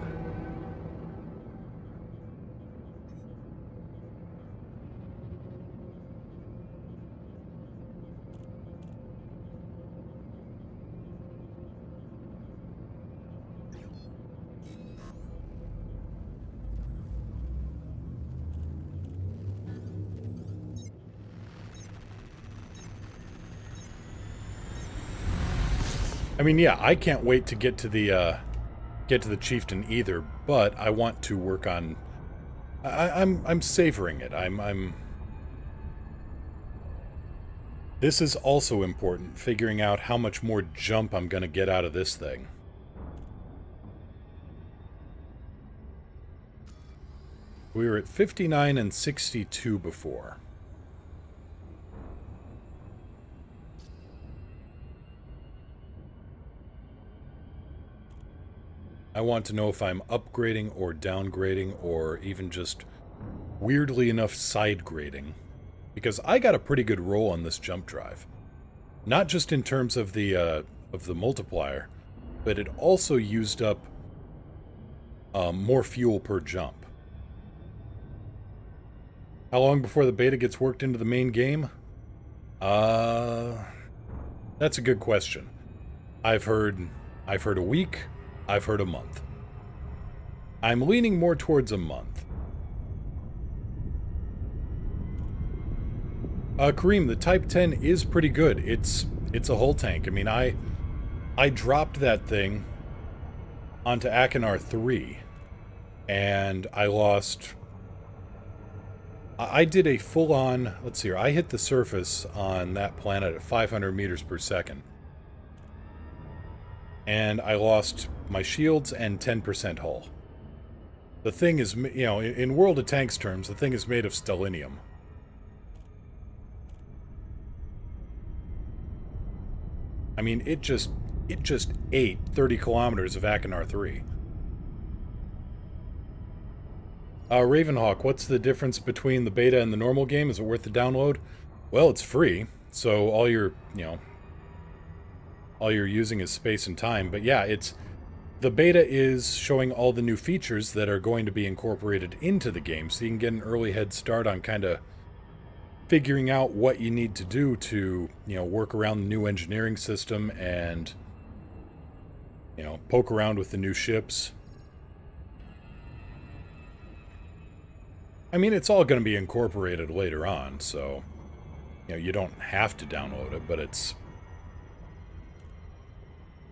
I mean, yeah, I can't wait to get to the Chieftain either, but I want to work on... I'm savoring it. This is also important, figuring out how much more jump I'm going to get out of this thing. We were at 59 and 62 before. I want to know if I'm upgrading or downgrading or even just weirdly enough side grading. Because I got a pretty good roll on this jump drive. Not just in terms of the multiplier, but it also used up more fuel per jump. How long before the beta gets worked into the main game? That's a good question. I've heard a week. I've heard a month. I'm leaning more towards a month. Kareem, the Type 10 is pretty good. It's a hull tank. I mean, I dropped that thing onto Achenar 3, and I lost... I did a full-on... Let's see here. I hit the surface on that planet at 500 meters per second. And I lost my shields and 10% hull. The thing is, you know, in World of Tanks terms, the thing is made of stellinium. I mean, it just ate 30 kilometers of Achenar 3. Ravenhawk, what's the difference between the beta and the normal game? Is it worth the download? Well, it's free, so all you're using is space and time. But yeah, the beta is showing all the new features that are going to be incorporated into the game, so you can get an early head start on kind of figuring out what you need to do to, work around the new engineering system and, poke around with the new ships. I mean, it's all going to be incorporated later on, so, you don't have to download it, but it's...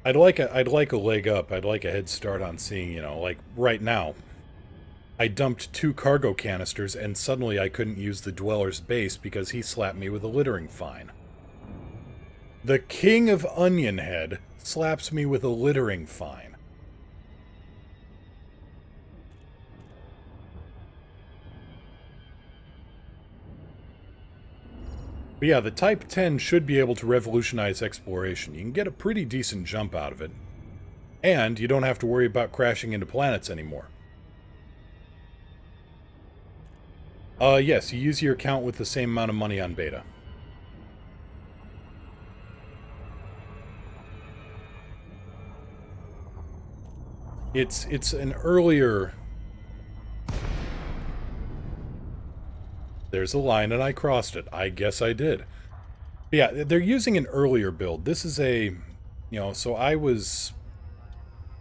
I'd like a leg up. I'd like a head start on seeing, like right now, I dumped 2 cargo canisters and suddenly I couldn't use the Dweller's base because he slapped me with a littering fine. The King of Onion Head slaps me with a littering fine. But yeah, the Type 10 should be able to revolutionize exploration. You can get a pretty decent jump out of it. And you don't have to worry about crashing into planets anymore. Yes, you use your account with the same amount of money on beta. It's an earlier... There's a line and I crossed it. I guess I did. But yeah, they're using an earlier build. This is a... so I was...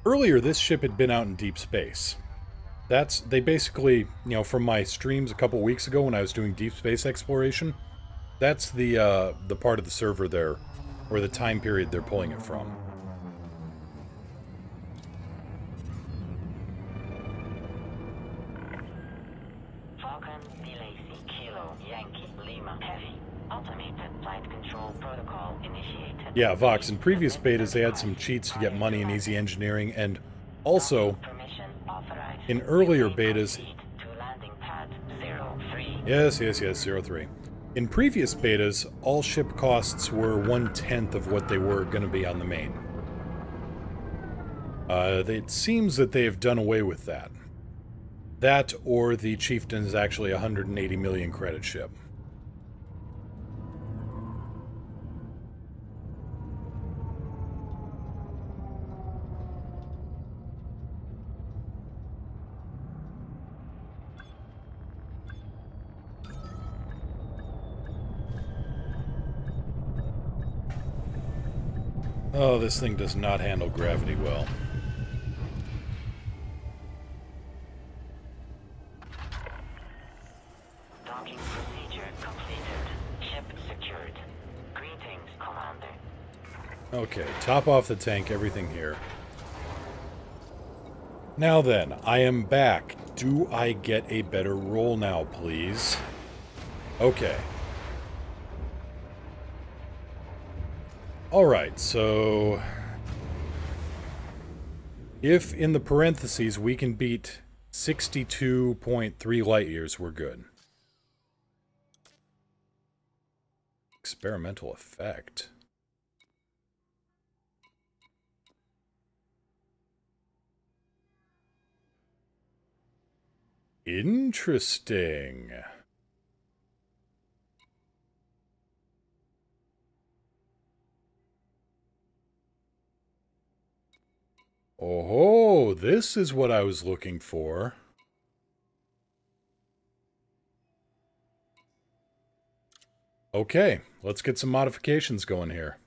Earlier, this ship had been out in deep space. They basically, from my streams a couple weeks ago when I was doing deep space exploration, that's the part of the server there, or the time period they're pulling it from. Falcon, Delacy, Kilo, Yankee, Lima, Heavy. Automated flight control protocol initiated. Yeah, Vox, in previous betas they had some cheats to get money and easy engineering, and also... In earlier betas... To landing pad 03. Yes, 03. In previous betas, all ship costs were 1/10 of what they were going to be on the main. It seems that they have done away with that. That, or the Chieftain is actually a 180 million credit ship. Oh, this thing does not handle gravity well. Docking procedure completed. Ship secured. Greetings, Commander. Okay, top off the tank, everything here. Now then, I am back. Do I get a better roll now, please? Okay. Alright, so... if in the parentheses we can beat 62.3 light years, we're good. Experimental effect. Interesting. Oh, this is what I was looking for. Okay, let's get some modifications going here.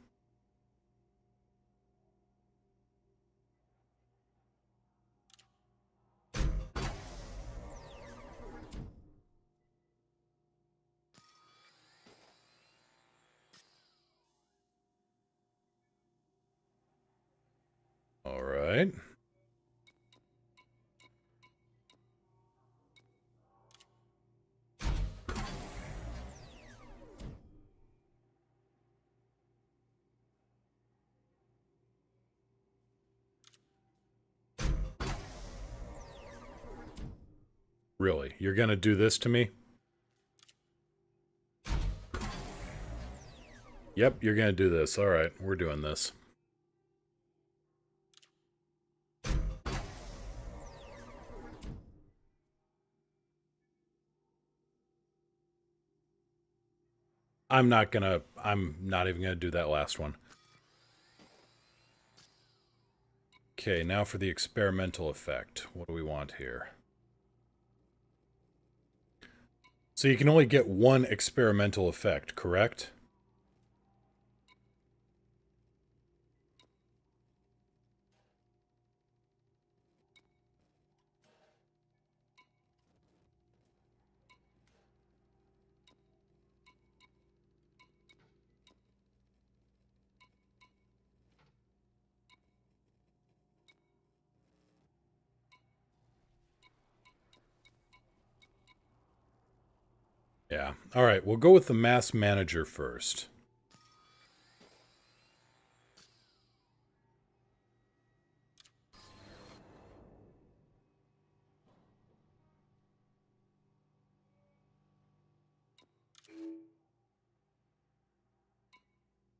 All right. Really? You're gonna do this to me? Yep, you're gonna do this. Alright, we're doing this. I'm not even gonna do that last one. Okay, now for the experimental effect. What do we want here? So you can only get one experimental effect, correct? Yeah. Alright, we'll go with the mass manager first.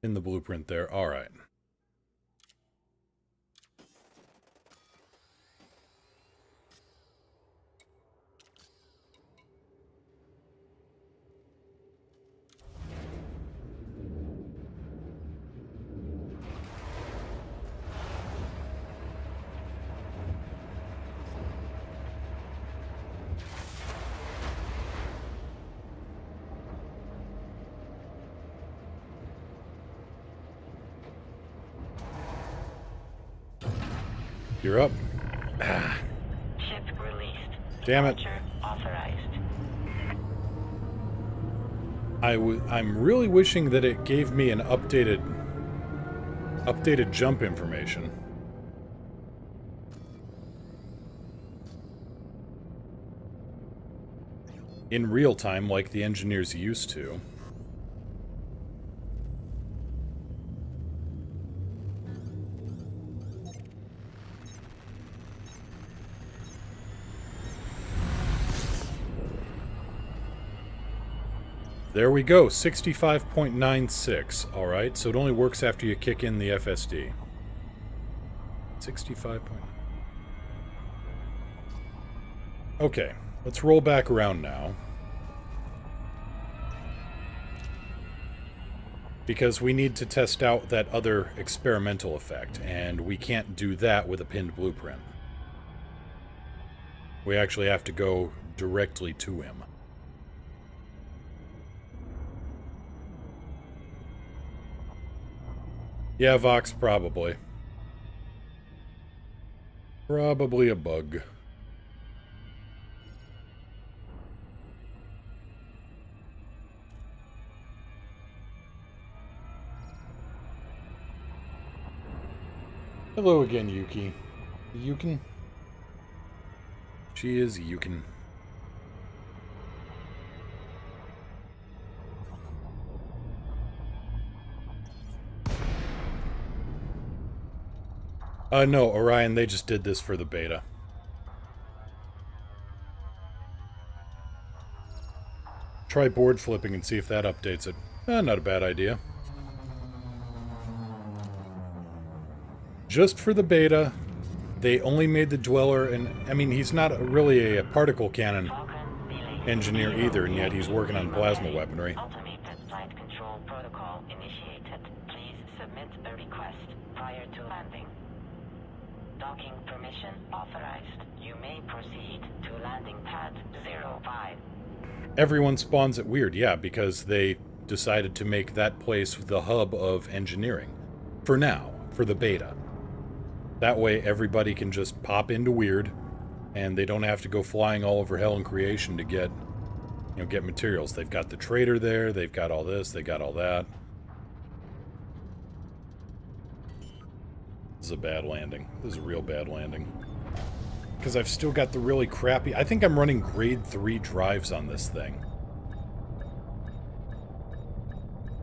In the blueprint there. Alright. You're up. Ah. Ship released. Damn it. Departure authorized. I'm really wishing that it gave me an updated jump information. In real time, like the engineers used to. There we go, 65.96. Alright, so it only works after you kick in the FSD. 65. Okay, let's roll back around now. Because we need to test out that other experimental effect, and we can't do that with a pinned blueprint. We actually have to go directly to him. Yeah, Vox, probably. Probably a bug. Hello again, Yuki. Yukin? She is Yukin. No, Orion, they just did this for the beta. Try board flipping and see if that updates it. Not a bad idea. Just for the beta, they only made the Dweller, and I mean, he's not really a particle cannon engineer either, and yet he's working on plasma weaponry. Automated flight control protocol initiated. Please submit a request prior to landing. Docking permission authorized. You may proceed to landing pad 05. Everyone spawns it weird, yeah, because they decided to make that place the hub of engineering. For now, for the beta. That way everybody can just pop into Weird, and they don't have to go flying all over hell and creation to get, you know, get materials. They've got the trader there, they've got all this, they got all that. This is a bad landing. This is a real bad landing. Because I've still got the really crappy... I think I'm running grade 3 drives on this thing.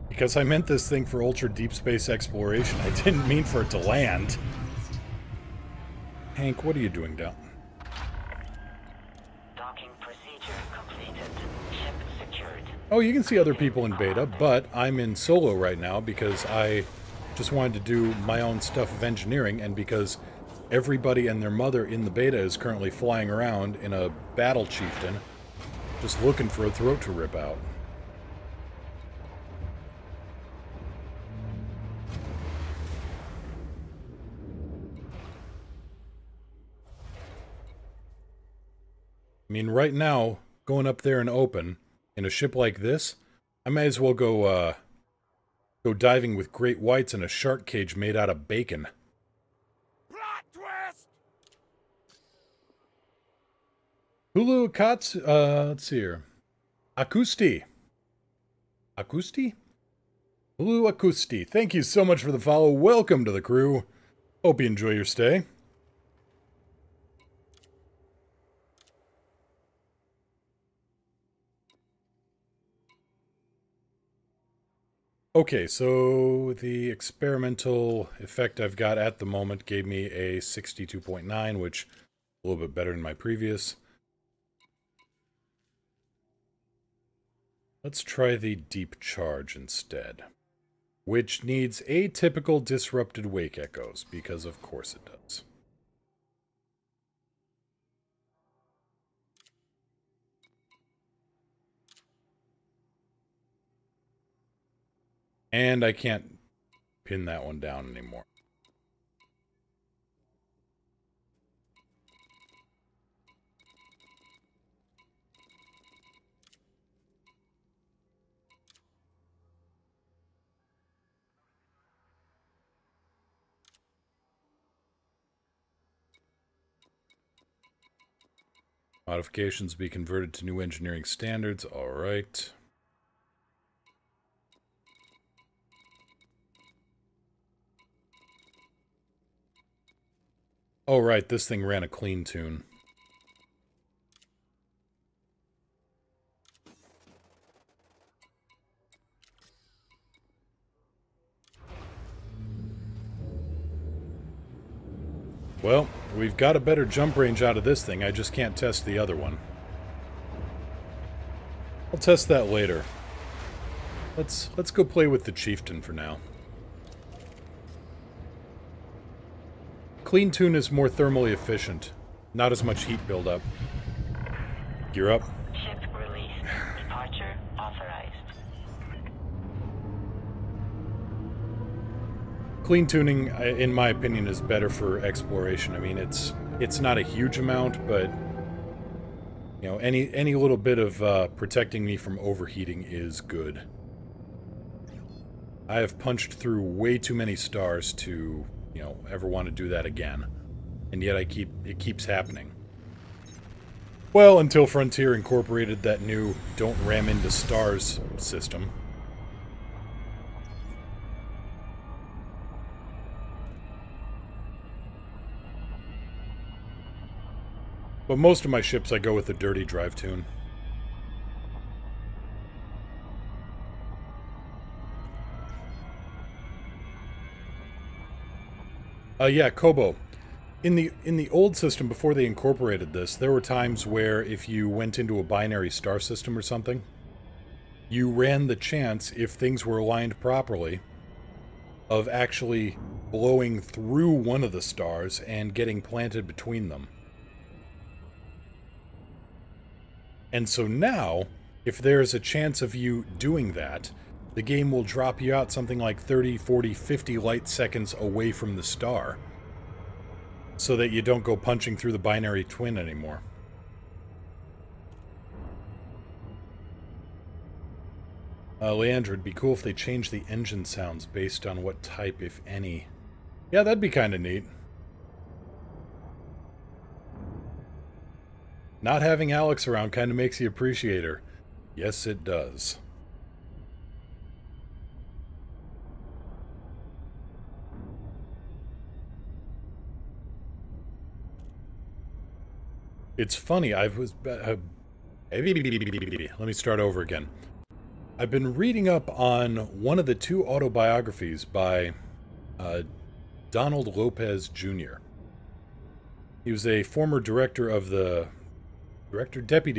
Because I meant this thing for ultra deep space exploration. I didn't mean for it to land. Hank, what are you doing down? Docking procedure completed. Ship secured. Oh, you can see other people in beta, but I'm in solo right now because I just wanted to do my own stuff of engineering, and because everybody and their mother in the beta is currently flying around in a battle chieftain, just looking for a throat to rip out. I mean, right now, going up there and open, in a ship like this, I may as well go diving with great whites in a shark cage made out of bacon. Plot twist! Hulu Akatsu, let's see here. Akusti. Akusti? Hulu Akusti. Thank you so much for the follow. Welcome to the crew. Hope you enjoy your stay. Okay, so the experimental effect I've got at the moment gave me a 62.9, which is a little bit better than my previous. Let's try the deep charge instead, which needs atypical disrupted wake echoes, because of course it does. And I can't pin that one down anymore. Modifications be converted to new engineering standards. All right. Oh, right, this thing ran a clean tune. Well, we've got a better jump range out of this thing, I just can't test the other one. I'll test that later. Let's go play with the Chieftain for now. Clean tune is more thermally efficient. Not as much heat buildup. Gear up. Ship released. Departure authorized. Clean tuning, in my opinion, is better for exploration. I mean, it's not a huge amount, but you know, any little bit of protecting me from overheating is good. I have punched through way too many stars to, you know, ever want to do that again. And yet it keeps happening. Well, until Frontier incorporated that new don't ram into stars system. But most of my ships I go with the dirty drive tune. Yeah, Kobo. In the old system, before they incorporated this, there were times where if you went into a binary star system or something, you ran the chance, if things were aligned properly, of actually blowing through one of the stars and getting planted between them. And so now, if there's a chance of you doing that, the game will drop you out something like 30, 40, 50 light seconds away from the star, so that you don't go punching through the binary twin anymore. Leandra, it'd be cool if they changed the engine sounds based on what type, if any. Yeah, that'd be kind of neat. Not having Alex around kind of makes you appreciate her. Yes, it does. It's funny, let me start over again. I've been reading up on one of the two autobiographies by Donald Lopez Jr. He was a former deputy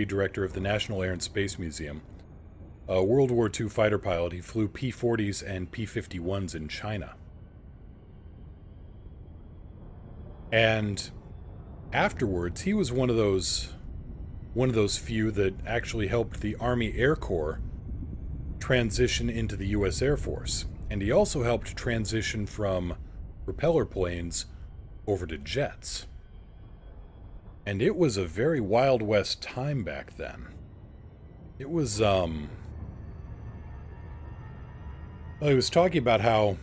director of the National Air and Space Museum. A World War II fighter pilot, he flew P-40s and P-51s in China. And afterwards, he was one of those few that actually helped the Army Air Corps transition into the U.S. Air Force. And he also helped transition from propeller planes over to jets. And it was a very Wild West time back then. It was, well, he was talking about how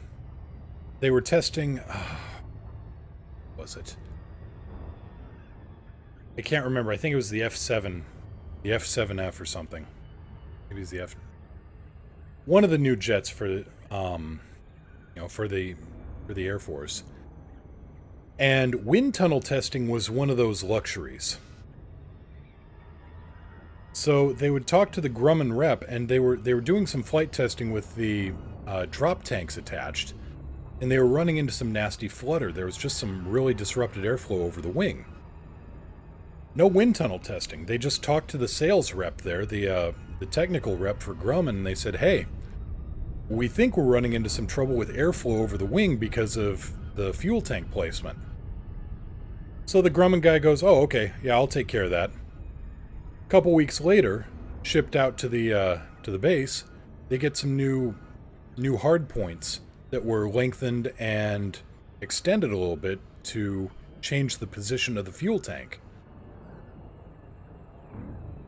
they were testing, what was it? I can't remember. I think it was the F7, the F7F or something. Maybe it's the F. One of the new jets for, you know, for the Air Force. And wind tunnel testing was one of those luxuries. So they would talk to the Grumman rep, and they were doing some flight testing with the drop tanks attached, and they were running into some nasty flutter. There was just some really disrupted airflow over the wing. No wind tunnel testing. They just talked to the sales rep there, the technical rep for Grumman, and they said, "Hey, we think we're running into some trouble with airflow over the wing because of the fuel tank placement." So the Grumman guy goes, "Oh, okay, yeah, I'll take care of that." A couple weeks later, shipped out to the base, they get some new hard points that were lengthened and extended a little bit to change the position of the fuel tank.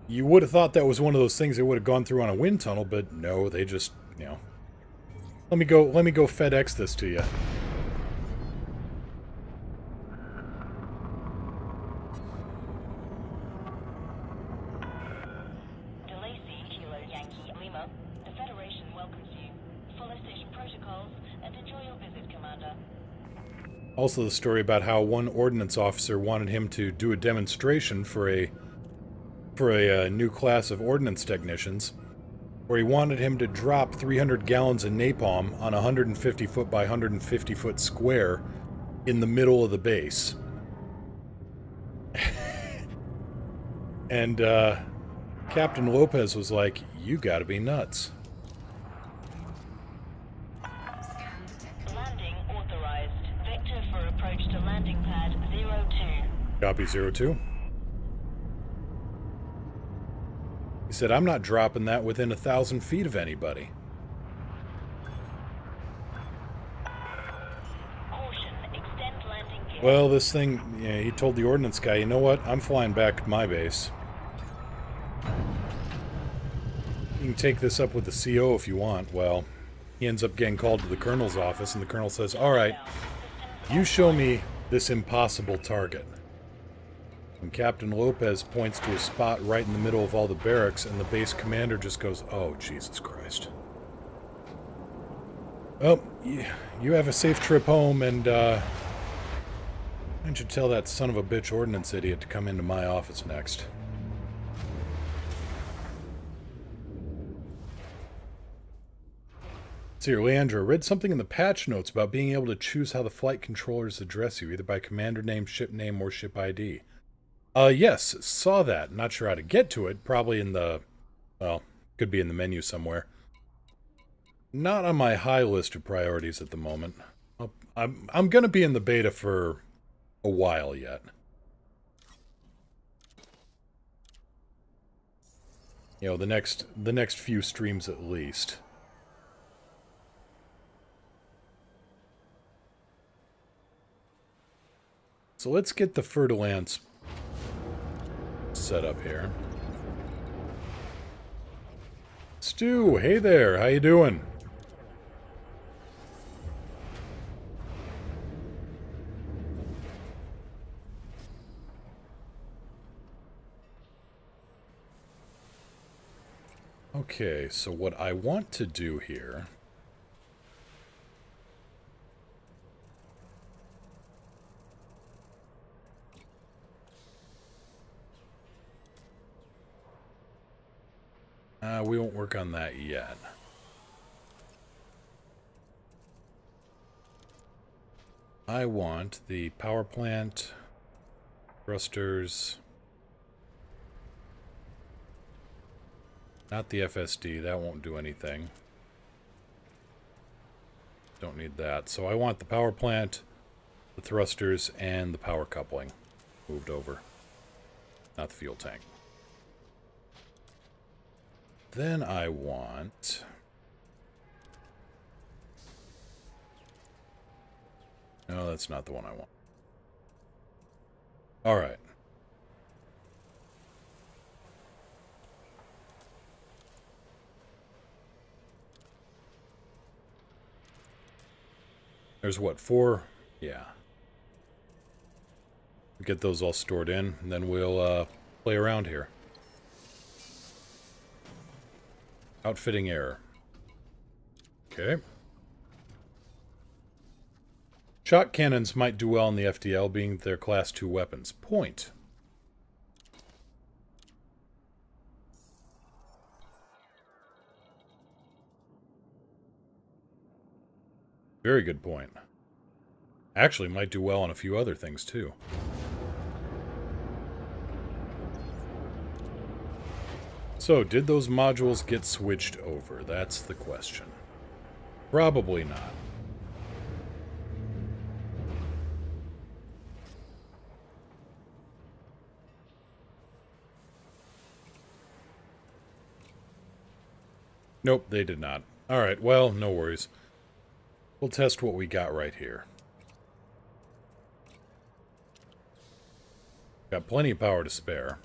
You would have thought that was one of those things that would have gone through on a wind tunnel, but no, they just, you know, let me go FedEx this to you. Also the story about how one ordnance officer wanted him to do a demonstration for a new class of ordnance technicians, where he wanted him to drop 300 gallons of napalm on a 150 foot by 150 foot square in the middle of the base. And Captain Lopez was like, "You gotta be nuts." Copy 02. He said, I'm not dropping that within 1,000 feet of anybody. Well, this thing, yeah, he told the ordnance guy, you know what? I'm flying back to my base. You can take this up with the CO if you want. Well, he ends up getting called to the colonel's office, and the colonel says, all right, you show me this impossible target. And Captain Lopez points to a spot right in the middle of all the barracks, and the base commander just goes, oh, Jesus Christ. Well, you have a safe trip home, and, why don't you tell that son of a bitch ordnance idiot to come into my office next? See here, Leandro, read something in the patch notes about being able to choose how the flight controllers address you, either by commander name, or ship ID. Yes, saw that. Not sure how to get to it. Probably in the, well, could be in the menu somewhere. Not on my high list of priorities at the moment. I'm going to be in the beta for a while yet. You know, the next few streams at least. So let's get the Fer-de-Lance set up here. Stu, hey there, how you doing? Okay, so what I want to do here we won't work on that yet. I want the power plant, thrusters, not the FSD, that won't do anything. Don't need that. So I want the power plant, the thrusters, and the power coupling moved over. Not the fuel tank. Then I want... No, that's not the one I want. Alright. There's what, 4? Yeah. Get those all stored in, and then we'll play around here. Outfitting error. Okay. Shot cannons might do well in the FDL, being their Class 2 weapons. Point. Very good point. Actually, might do well on a few other things, too. So, did those modules get switched over? That's the question. Probably not. Nope, they did not. Alright, well, no worries. We'll test what we got right here. Got plenty of power to spare.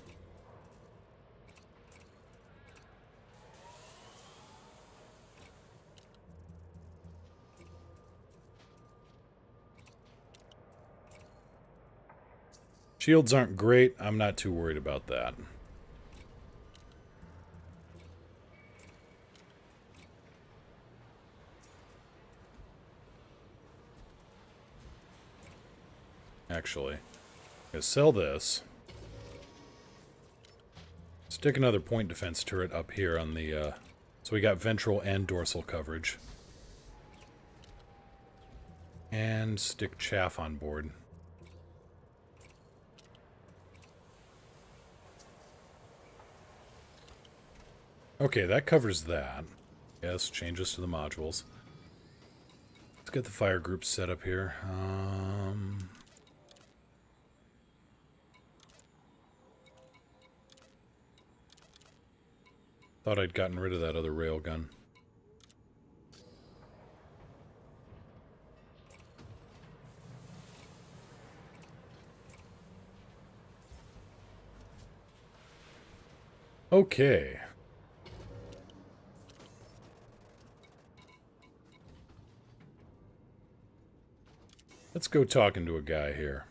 Shields aren't great. I'm not too worried about that. Actually, I'm going to sell this. Stick another point defense turret up here on the... so we got ventral and dorsal coverage. And stick chaff on board. Okay, that covers that. Yes, changes to the modules. Let's get the fire groups set up here. Thought I'd gotten rid of that other railgun. Okay. Let's go talking to a guy here.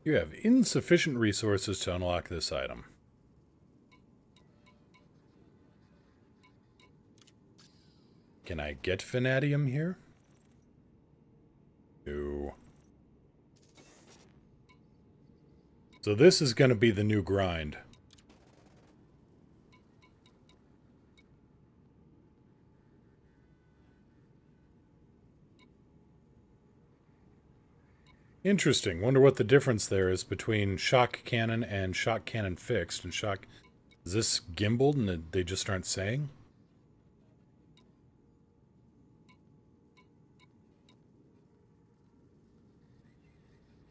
You have insufficient resources to unlock this item. Can I get vanadium here? No. So this is going to be the new grind. Interesting. Wonder what the difference there is between shock cannon and shock cannon fixed. And shock... Is this gimbaled and they just aren't saying?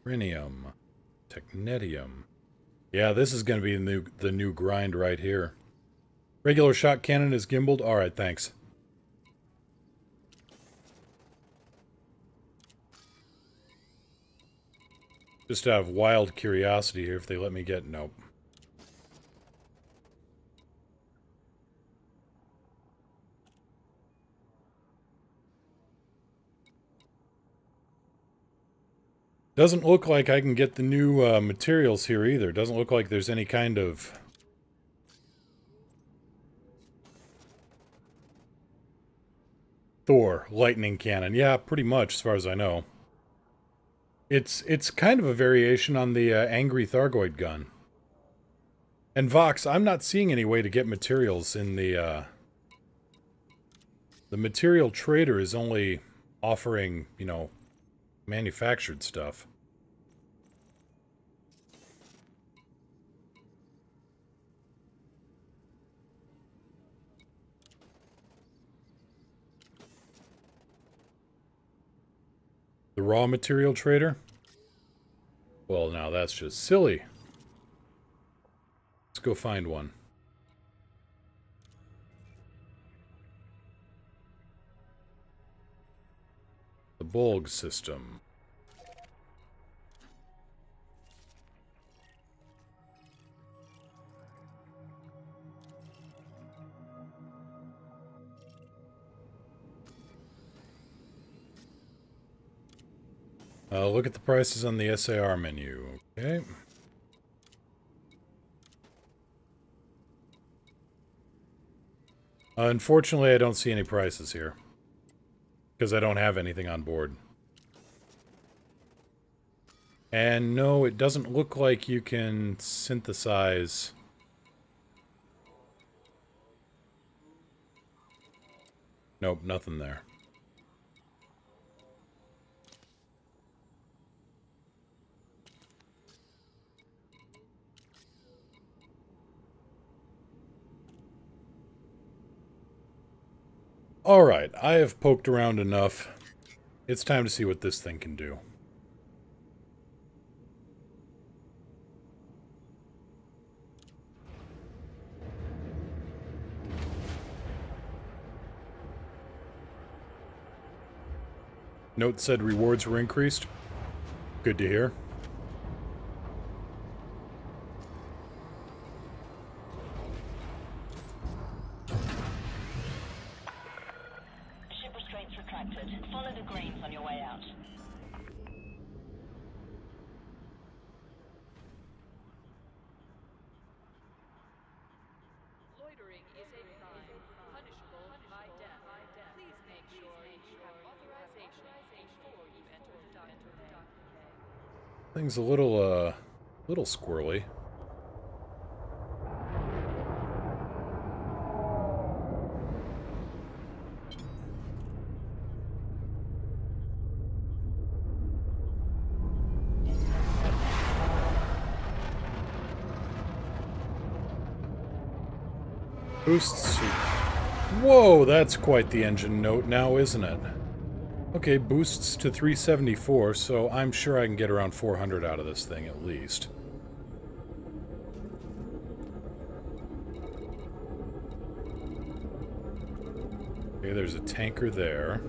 Rhenium. Technetium. Yeah, this is going to be the new grind right here. Regular shock cannon is gimbaled? Alright, thanks. Just out of wild curiosity here, if they let me get... Nope. Doesn't look like I can get the new materials here either. Doesn't look like there's any kind of... Thor, lightning cannon. Yeah, pretty much, as far as I know. It's kind of a variation on the angry Thargoid gun. And Vox, I'm not seeing any way to get materials in the... The material trader is only offering, you know, manufactured stuff. The raw material trader? Well, now that's just silly. Let's go find one. The Bolg system. Look at the prices on the SAR menu. Okay. Unfortunately, I don't see any prices here. Because I don't have anything on board. And no, it doesn't look like you can synthesize... Nope, nothing there. Alright, I have poked around enough. It's time to see what this thing can do. Note said rewards were increased. Good to hear. Follow the grains on your way out. Loitering is a crime, punishable by death. Please make sure you have authorization before you enter the dock. Thing's a little squirrely. Boosts. Whoa, that's quite the engine note now, isn't it? Okay, boosts to 374, so I'm sure I can get around 400 out of this thing at least. Okay, there's a tanker there.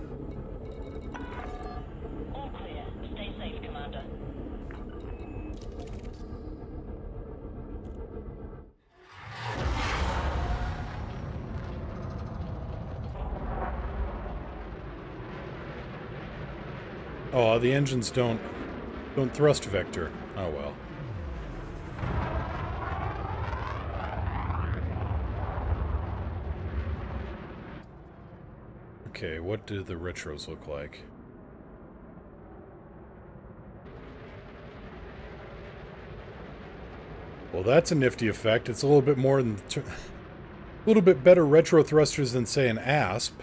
All clear. Stay safe, Commander. Oh, the engines don't thrust vector. Oh well. Okay, what do the retros look like? Well, that's a nifty effect. It's a little bit more than a little bit better retro thrusters than, say, an ASP.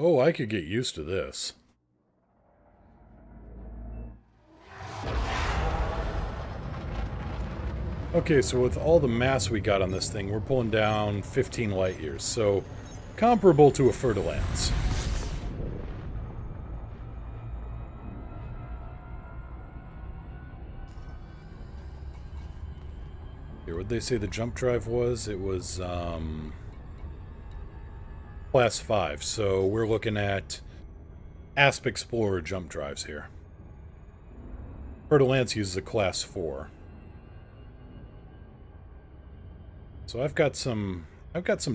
Oh, I could get used to this. Okay, so with all the mass we got on this thing, we're pulling down 15 light years, so comparable to a Fer-de-Lance. Here, what'd they say the jump drive was? It was, Class 5, so we're looking at ASP Explorer jump drives here. Fer-de-Lance uses a Class 4. So I've got some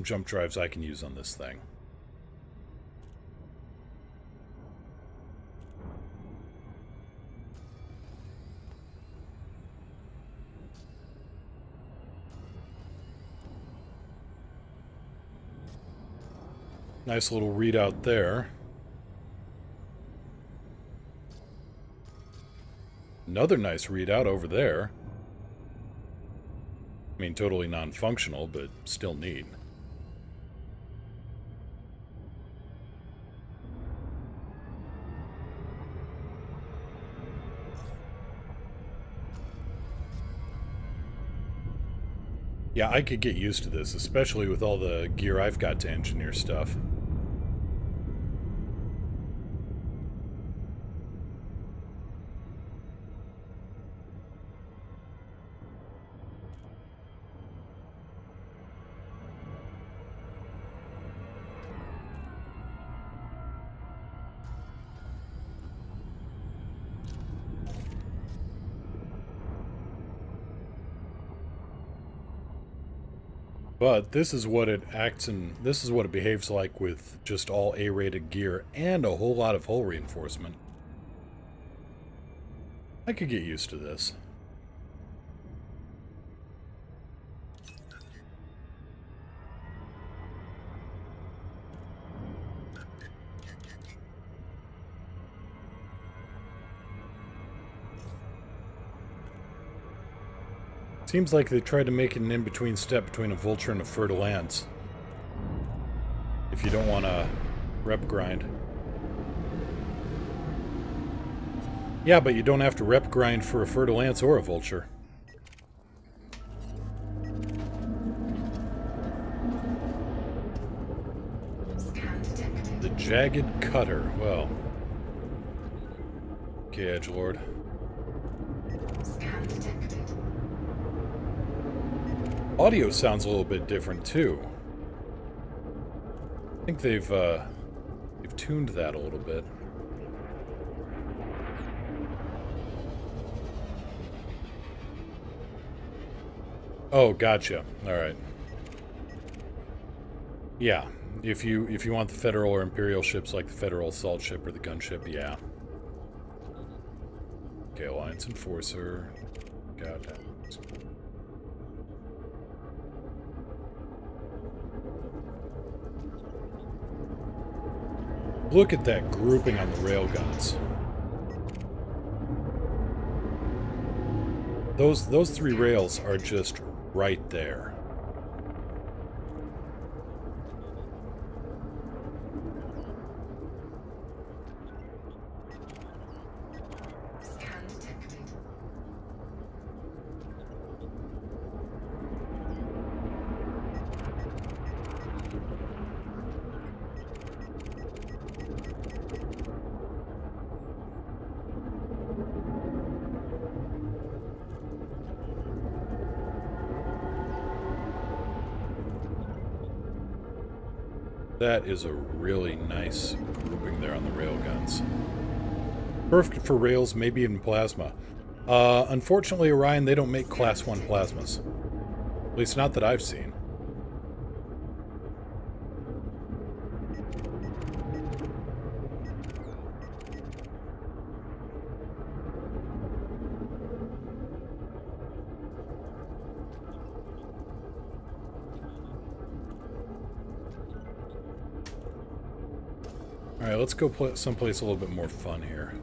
jump drives I can use on this thing. Nice little readout there. Another nice readout over there. I mean, totally non-functional, but still neat. Yeah, I could get used to this, especially with all the gear I've got to engineer stuff. But this is what it acts and this is what it behaves like with just all A-rated gear and a whole lot of hull reinforcement. I could get used to this. Seems like they tried to make an in-between step between a Vulture and a Fer-de-Lance. If you don't want to rep grind. Yeah, but you don't have to rep grind for a Fer-de-Lance or a Vulture. The Jagged Cutter. Well. Okay, Edgelord. Audio sounds a little bit different too. I think they've tuned that a little bit. Oh, gotcha. All right. Yeah, if you want the Federal or Imperial ships like the Federal Assault Ship or the Gunship, yeah. Okay, Alliance Enforcer. Got that. Look at that grouping on the railguns. Those three rails are just right there. That is a really nice grouping there on the railguns. Perfect for rails, maybe even plasma. Unfortunately, Orion, they don't make Class 1 plasmas. At least not that I've seen. Alright, let's go someplace a little bit more fun here.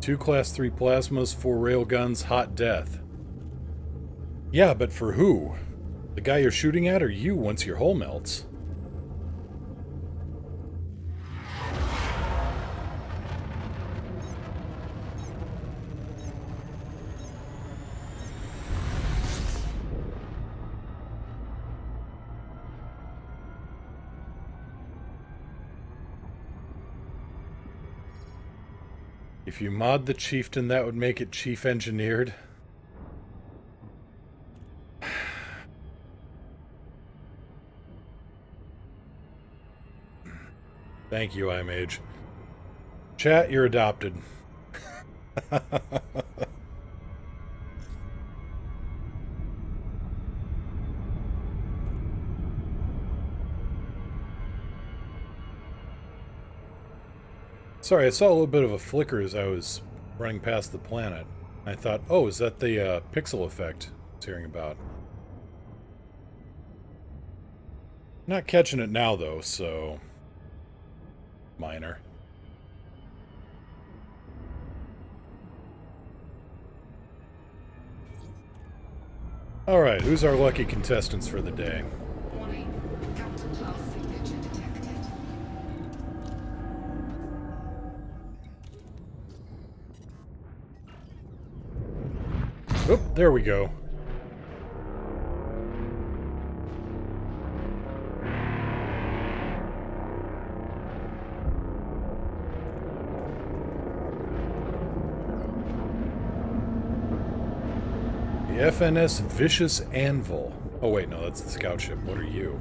Two Class 3 plasmas, 4 railguns, hot death. Yeah, but for who? The guy you're shooting at or you once your hull melts? If you mod the Chieftain, that would make it Chief Engineered. Thank you, iMage. Chat, you're adopted. Sorry, I saw a little bit of a flicker as I was running past the planet. I thought, oh, is that the pixel effect I was hearing about? Not catching it now, though, so... minor. Alright, who's our lucky contestants for the day? Warning. Capital class signature detected. Oop, there we go. The FNS Vicious Anvil. Oh wait, no, that's the scout ship. What are you?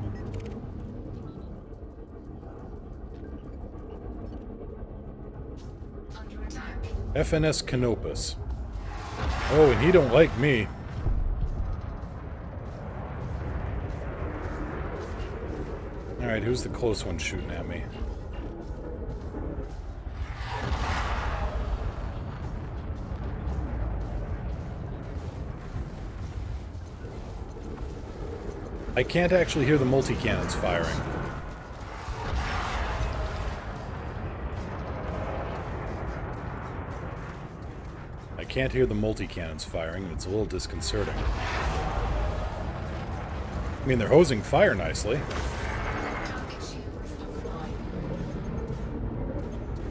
Under attack. FNS Canopus. Oh, and he don't like me. Alright, who's the close one shooting at me? I can't actually hear the multi-cannons firing. I can't hear the multi-cannons firing, and it's a little disconcerting. I mean, they're hosing fire nicely.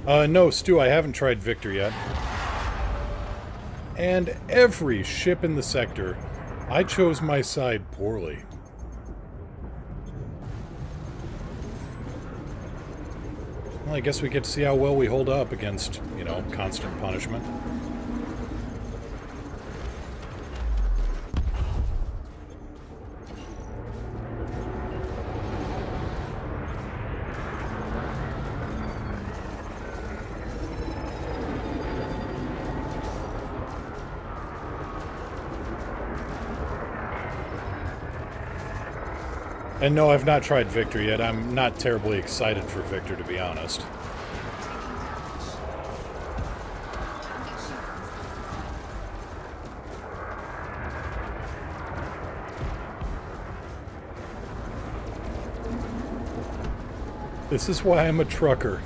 No, Stu, I haven't tried Victor yet. And every ship in the sector, I chose my side poorly. Well, I guess we get to see how well we hold up against, you know, constant punishment. And no, I've not tried Victor yet. I'm not terribly excited for Victor, to be honest. This is why I'm a trucker.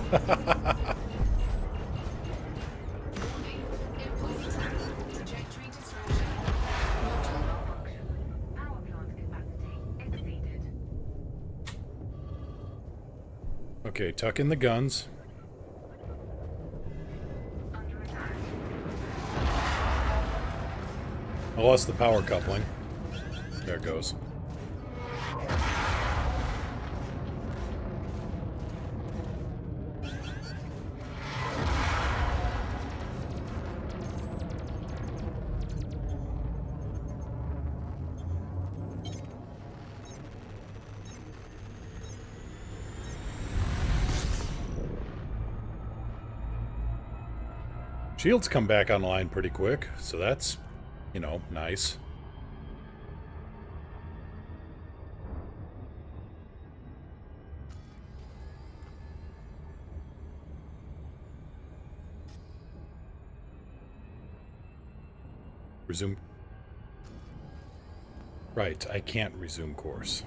Okay, tuck in the guns. I lost the power coupling. There it goes. Shields come back online pretty quick, so that's, you know, nice. Resume. Right, I can't resume course.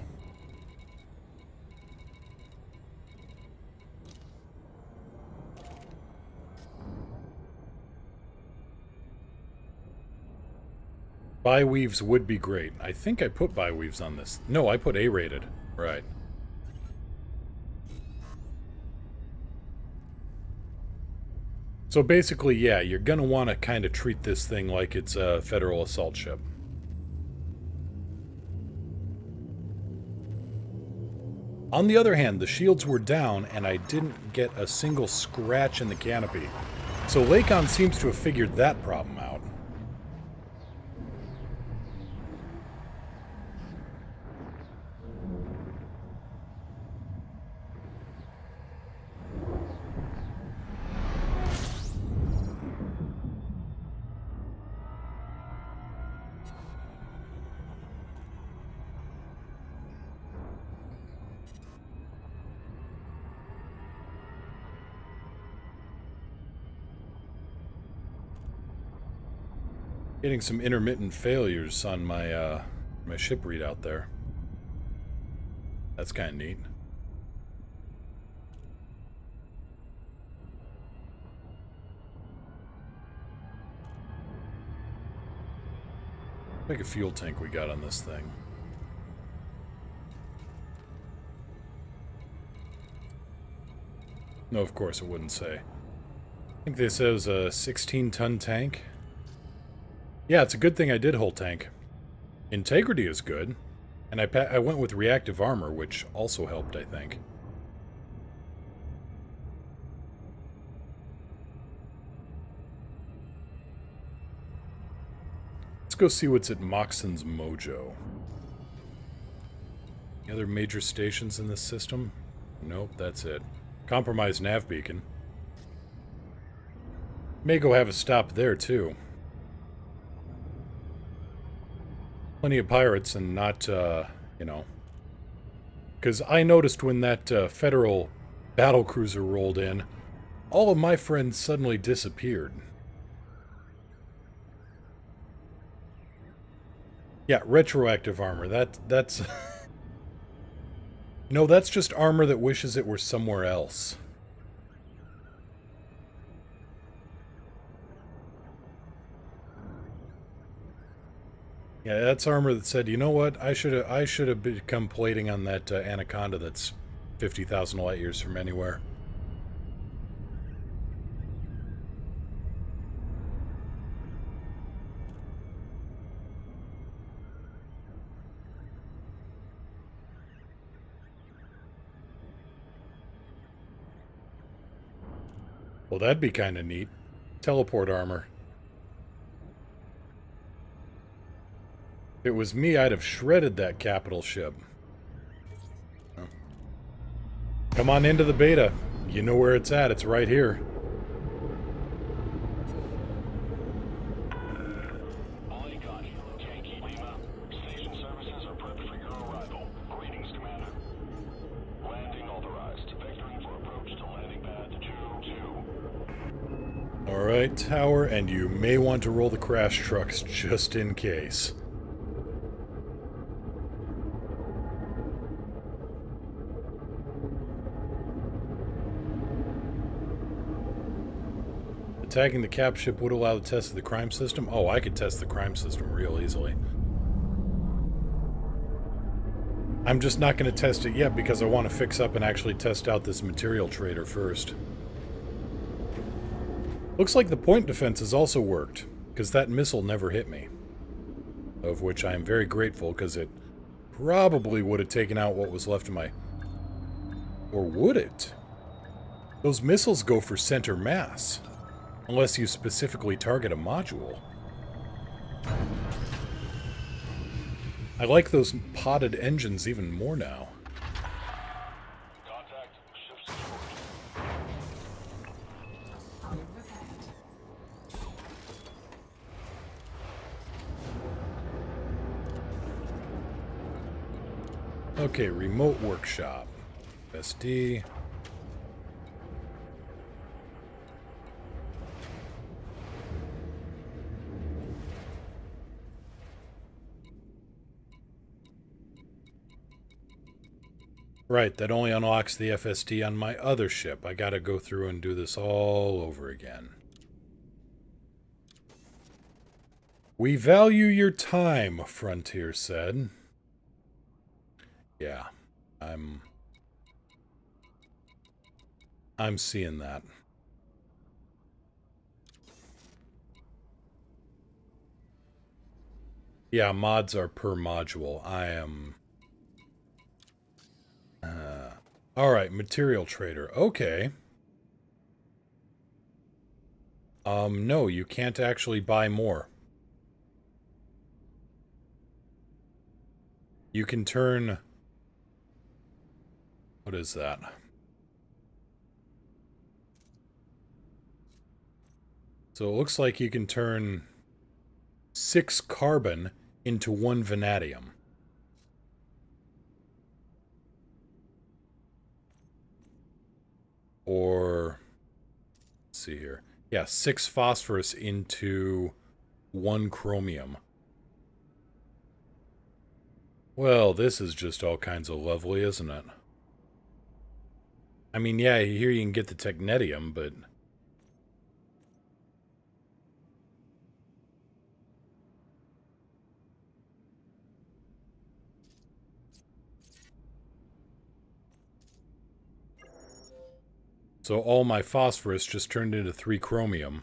Bi-weaves would be great. I think I put bi-weaves on this. No, I put A-rated. Right. So basically, yeah, you're going to want to kind of treat this thing like it's a federal assault ship. On the other hand, the shields were down, and I didn't get a single scratch in the canopy. So Lakon seems to have figured that problem out. Getting some intermittent failures on my my ship readout there. That's kind of neat. Like a fuel tank we got on this thing. No, of course it wouldn't say. I think this is a 16-ton tank. Yeah, it's a good thing I did hull tank. Integrity is good. And I went with reactive armor, which also helped, I think. Let's go see what's at Moxon's Mojo. Any other major stations in this system? Nope, that's it. Compromised nav beacon. May go have a stop there, too. Plenty of pirates and not, you know... Because I noticed when that federal battlecruiser rolled in, all of my friends suddenly disappeared. Yeah, retroactive armor. That's... No, that's just armor that wishes it were somewhere else. Yeah, that's armor that said, you know what, I should have become plating on that Anaconda that's 50,000 light years from anywhere. Well, that'd be kind of neat. Teleport armor. If it was me, I'd have shredded that capital ship. Oh. Come on into the beta. You know where it's at. It's right here. Bodyguard, Yankee Lima. Station services are prepped for your arrival. Greetings, Commander. Landing authorized. Vectoring for approach to landing pad 2-2. Alright, tower, and you may want to roll the crash trucks just in case. Attacking the cap ship would allow the test of the crime system? Oh, I could test the crime system real easily. I'm just not going to test it yet because I want to fix up and actually test out this material trader first. Looks like the point defense has also worked, because that missile never hit me. Of which I am very grateful, because it probably would have taken out what was left of my... Or would it? Those missiles go for center mass. Unless you specifically target a module. I like those potted engines even more now. Contact. Ship secured. Hull repaired. Okay, remote workshop. SD. Right, that only unlocks the FSD on my other ship. I gotta go through and do this all over again. We value your time, Frontier said. Yeah, I'm seeing that. Yeah, mods are per module. I am... Alright, material trader. Okay. No, you can't actually buy more. You can turn... What is that? So it looks like you can turn 6 carbon into 1 vanadium. Or... Let's see here. Yeah, 6 phosphorus into 1 chromium. Well, this is just all kinds of lovely, isn't it? I mean, yeah, here you can get the technetium, but... So all my phosphorus just turned into 3 chromium.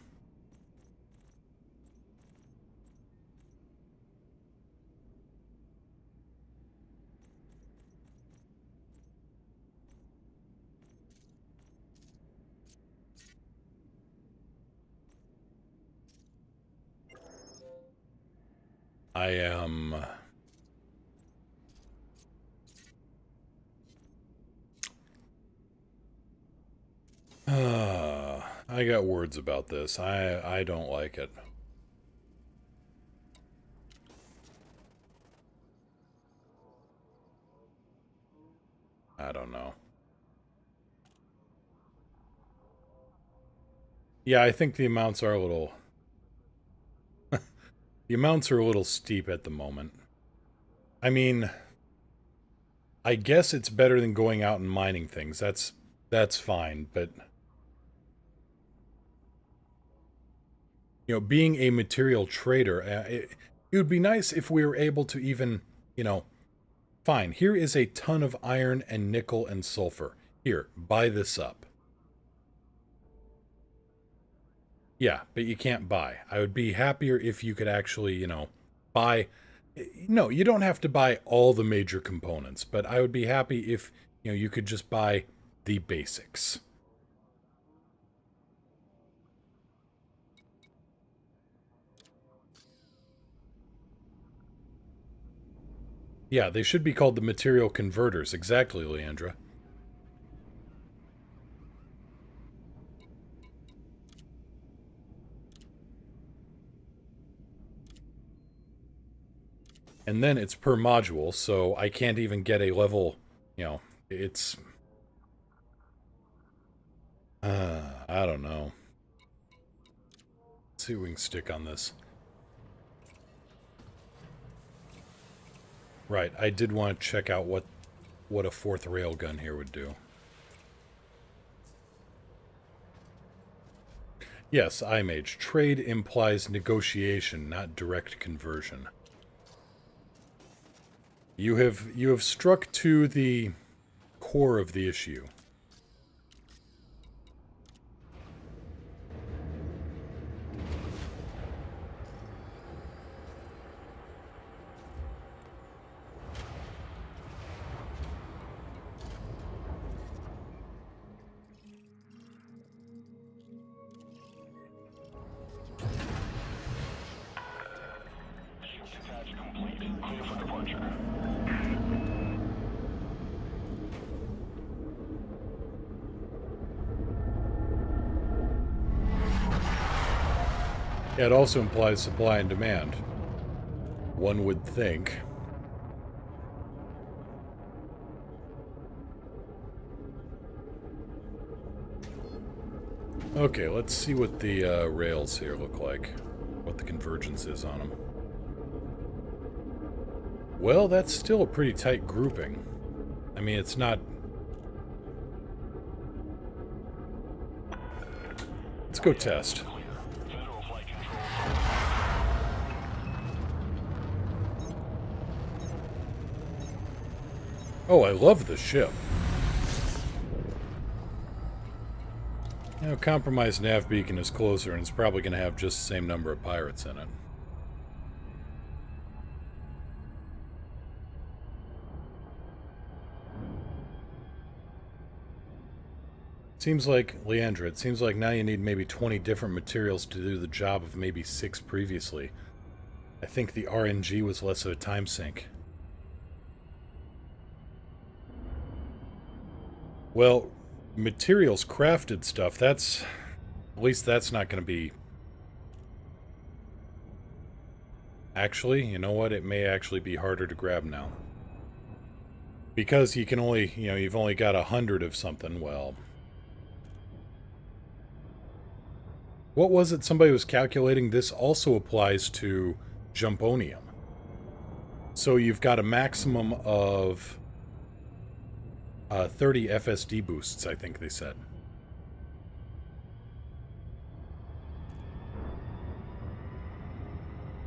I am... I got words about this. I don't like it. I don't know. Yeah, I think the amounts are a little... The amounts are a little steep at the moment. I mean... I guess it's better than going out and mining things. That's fine, but... You know, being a material trader, it would be nice if we were able to even, you know... Fine, here is a ton of iron and nickel and sulfur. Here, buy this up. Yeah, but you can't buy. I would be happier if you could actually, you know, buy... No, you don't have to buy all the major components, but I would be happy if, you know, you could just buy the basics. Yeah, they should be called the material converters. Exactly, Leandra. And then it's per module, so I can't even get a level, you know, it's... I don't know. Let's see if we can stick on this. Right, I did want to check out what a 4th railgun here would do. Yes, iMage. Trade implies negotiation, not direct conversion. You have struck to the core of the issue. It also implies supply and demand. One would think. Okay, let's see what the rails here look like. What the convergence is on them. Well, that's still a pretty tight grouping. I mean, it's not... Let's go test. Federal flight control. Oh, I love the ship. You know, compromised nav beacon is closer, and it's probably going to have just the same number of pirates in it. Seems like, Leandra, it seems like now you need maybe 20 different materials to do the job of maybe 6 previously. I think the RNG was less of a time sink. Well, materials crafted stuff, that's... At least that's not going to be... Actually, you know what? It may actually be harder to grab now. Because you can only, you know, you've only got 100 of something, well... What was it somebody was calculating? This also applies to Jumponium. So you've got a maximum of 30 FSD boosts, I think they said.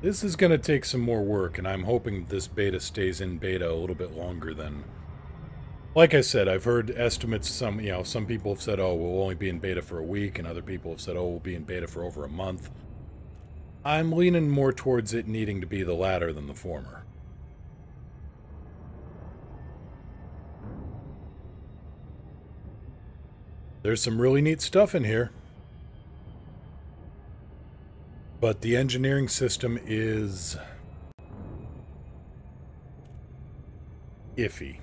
This is going to take some more work, and I'm hoping this beta stays in beta a little bit longer than... Like I said, I've heard estimates, some people have said, oh, we'll only be in beta for a week, and other people have said, oh, we'll be in beta for over a month. I'm leaning more towards it needing to be the latter than the former. There's some really neat stuff in here. But the engineering system is... iffy.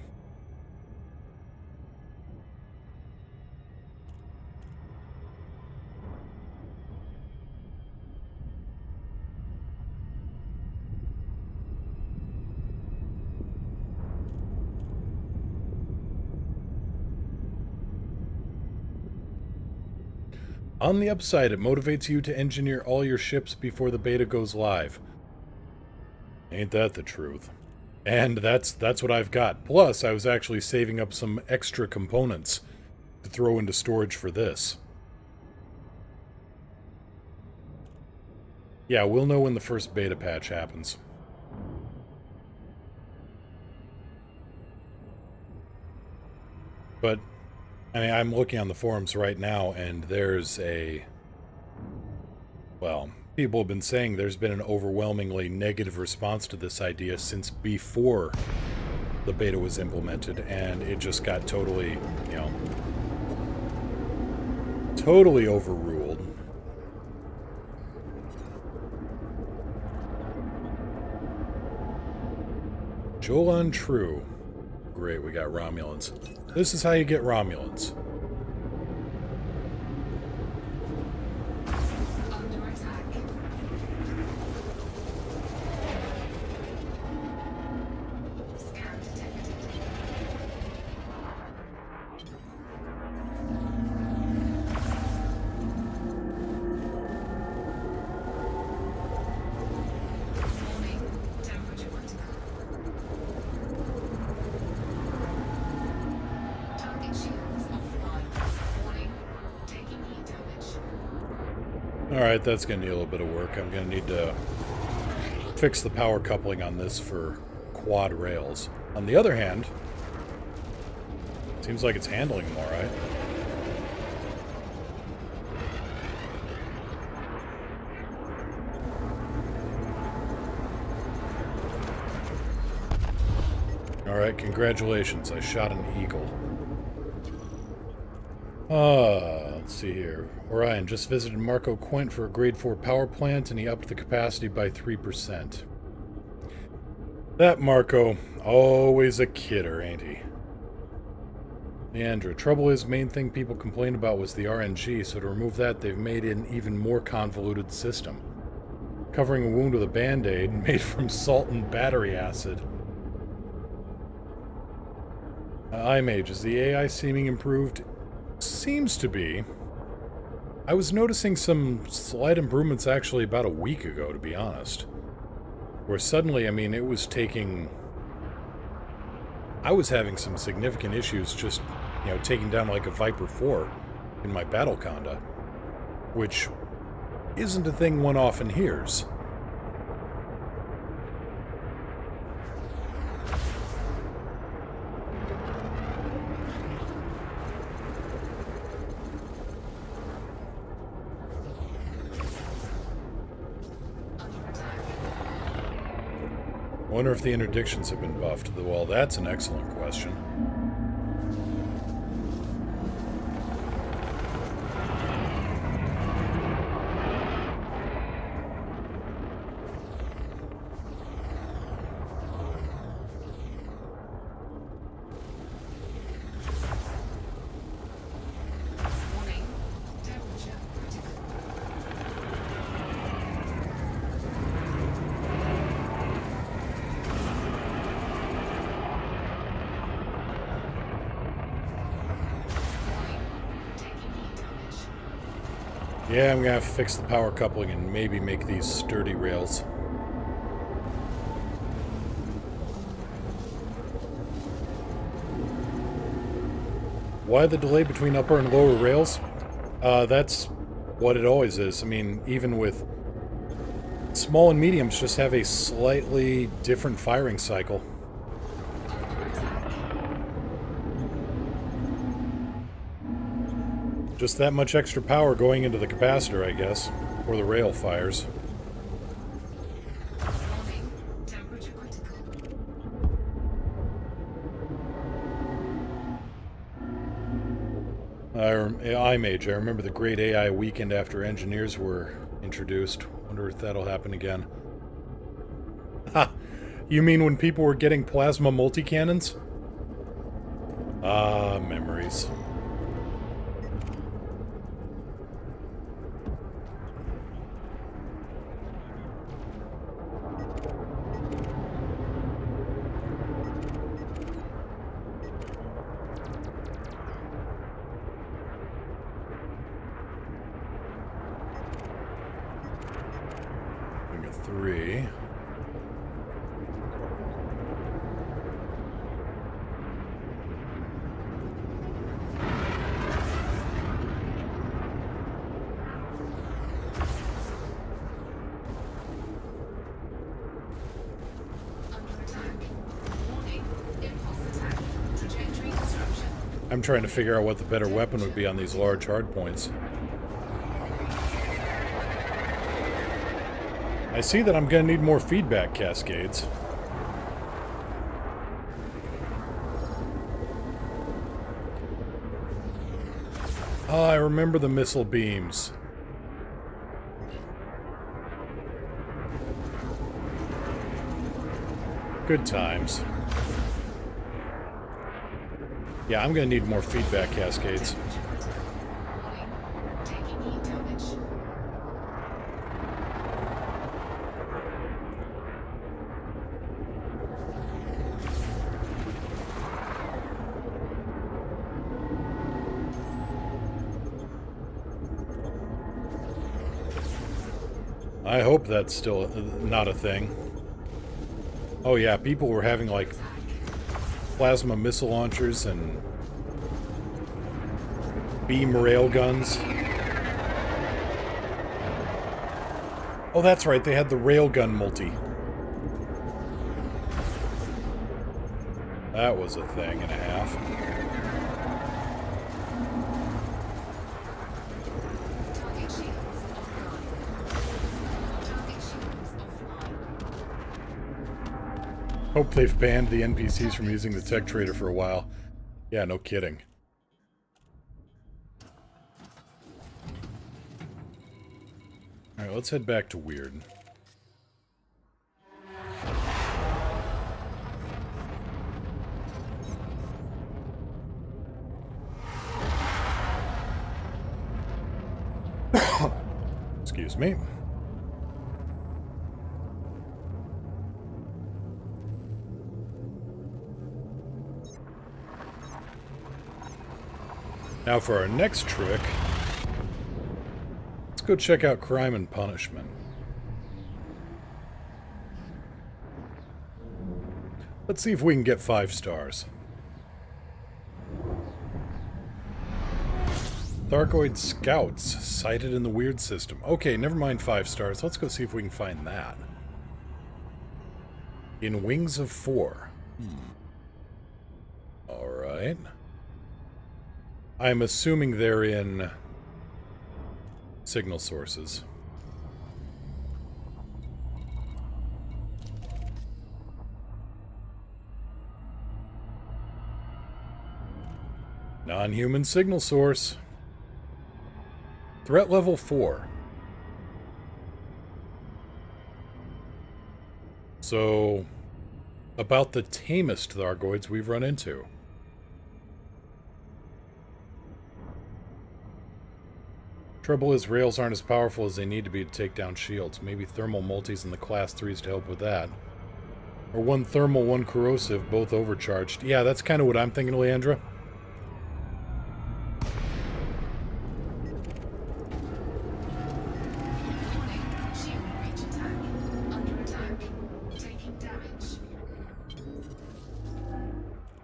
On the upside, it motivates you to engineer all your ships before the beta goes live. Ain't that the truth? And that's what I've got. Plus, I was actually saving up some extra components to throw into storage for this. Yeah, we'll know when the first beta patch happens. But... I mean, I'm looking on the forums right now, and there's a... Well, people have been saying there's been an overwhelmingly negative response to this idea since before the beta was implemented, and it just got totally, you know... totally overruled. Jolan True. Great, we got Romulans. This is how you get Romulans. Under attack. Scan detected. Warning. Temperature critical. Target shields offline. Warning. Taking heat damage. Alright, that's going to need a little bit of work. I'm going to need to fix the power coupling on this for quad rails. On the other hand, seems like it's handling them alright. Alright, congratulations. I shot an eagle. Let's see here. Orion just visited Marco Quint for a grade 4 power plant, and he upped the capacity by 3%. That Marco, always a kidder, ain't he? Leandra, trouble is, main thing people complained about was the RNG, so to remove that, they've made an even more convoluted system. Covering a wound with a band-aid made from salt and battery acid. iMage, is the AI seeming improved? Seems to be. I was noticing some slight improvements actually about a week ago, to be honest. Where suddenly, I mean, it was taking... I was having some significant issues just, you know, taking down like a Viper 4 in my battle conduct, which isn't a thing one often hears. Wonder if the interdictions have been buffed. Well, that's an excellent question. Warning. Temperature critical. Warning. Taking heat damage. Yeah, I'm gonna have to fix the power coupling and maybe make these sturdy rails. Why the delay between upper and lower rails? That's what it always is. I mean, even with small and mediums just have a slightly different firing cycle. Just that much extra power going into the capacitor, I guess, or the rail fires. Warning. Temperature critical. iMage, I remember the great AI weekend after engineers were introduced. Wonder if that'll happen again. Ha! You mean when people were getting plasma multi-cannons? Ah, memories. Doing a 3. Under attack. Warning. Impulse attack. Trajectory disruption. I'm trying to figure out what the better weapon would be on these large hardpoints. I see that I'm going to need more feedback cascades. Oh, I remember the missile beams. Good times. Yeah, I'm going to need more feedback cascades. Warning. Taking heat damage. I hope that's still not a thing. Oh yeah, people were having like plasma missile launchers and beam rail guns. Oh, that's right, they had the railgun multi. That was a thing and a half. Target shields offline. Target shields offline. Hope they've banned the NPCs from using the tech trader for a while. Yeah, no kidding. Alright, let's head back to Weird. Excuse me. Now for our next trick. Let's go check out Crime and Punishment. Let's see if we can get 5 stars. Thargoid scouts sighted in the weird system. Okay, never mind 5 stars. Let's go see if we can find that. In Wings of 4. Alright. I'm assuming they're in signal sources. Non-human signal source. Threat level 4. So, about the tamest Thargoids we've run into. Trouble is, rails aren't as powerful as they need to be to take down shields. Maybe thermal multis in the class 3s to help with that. Or one thermal, one corrosive, both overcharged. Yeah, that's kind of what I'm thinking, Leandra.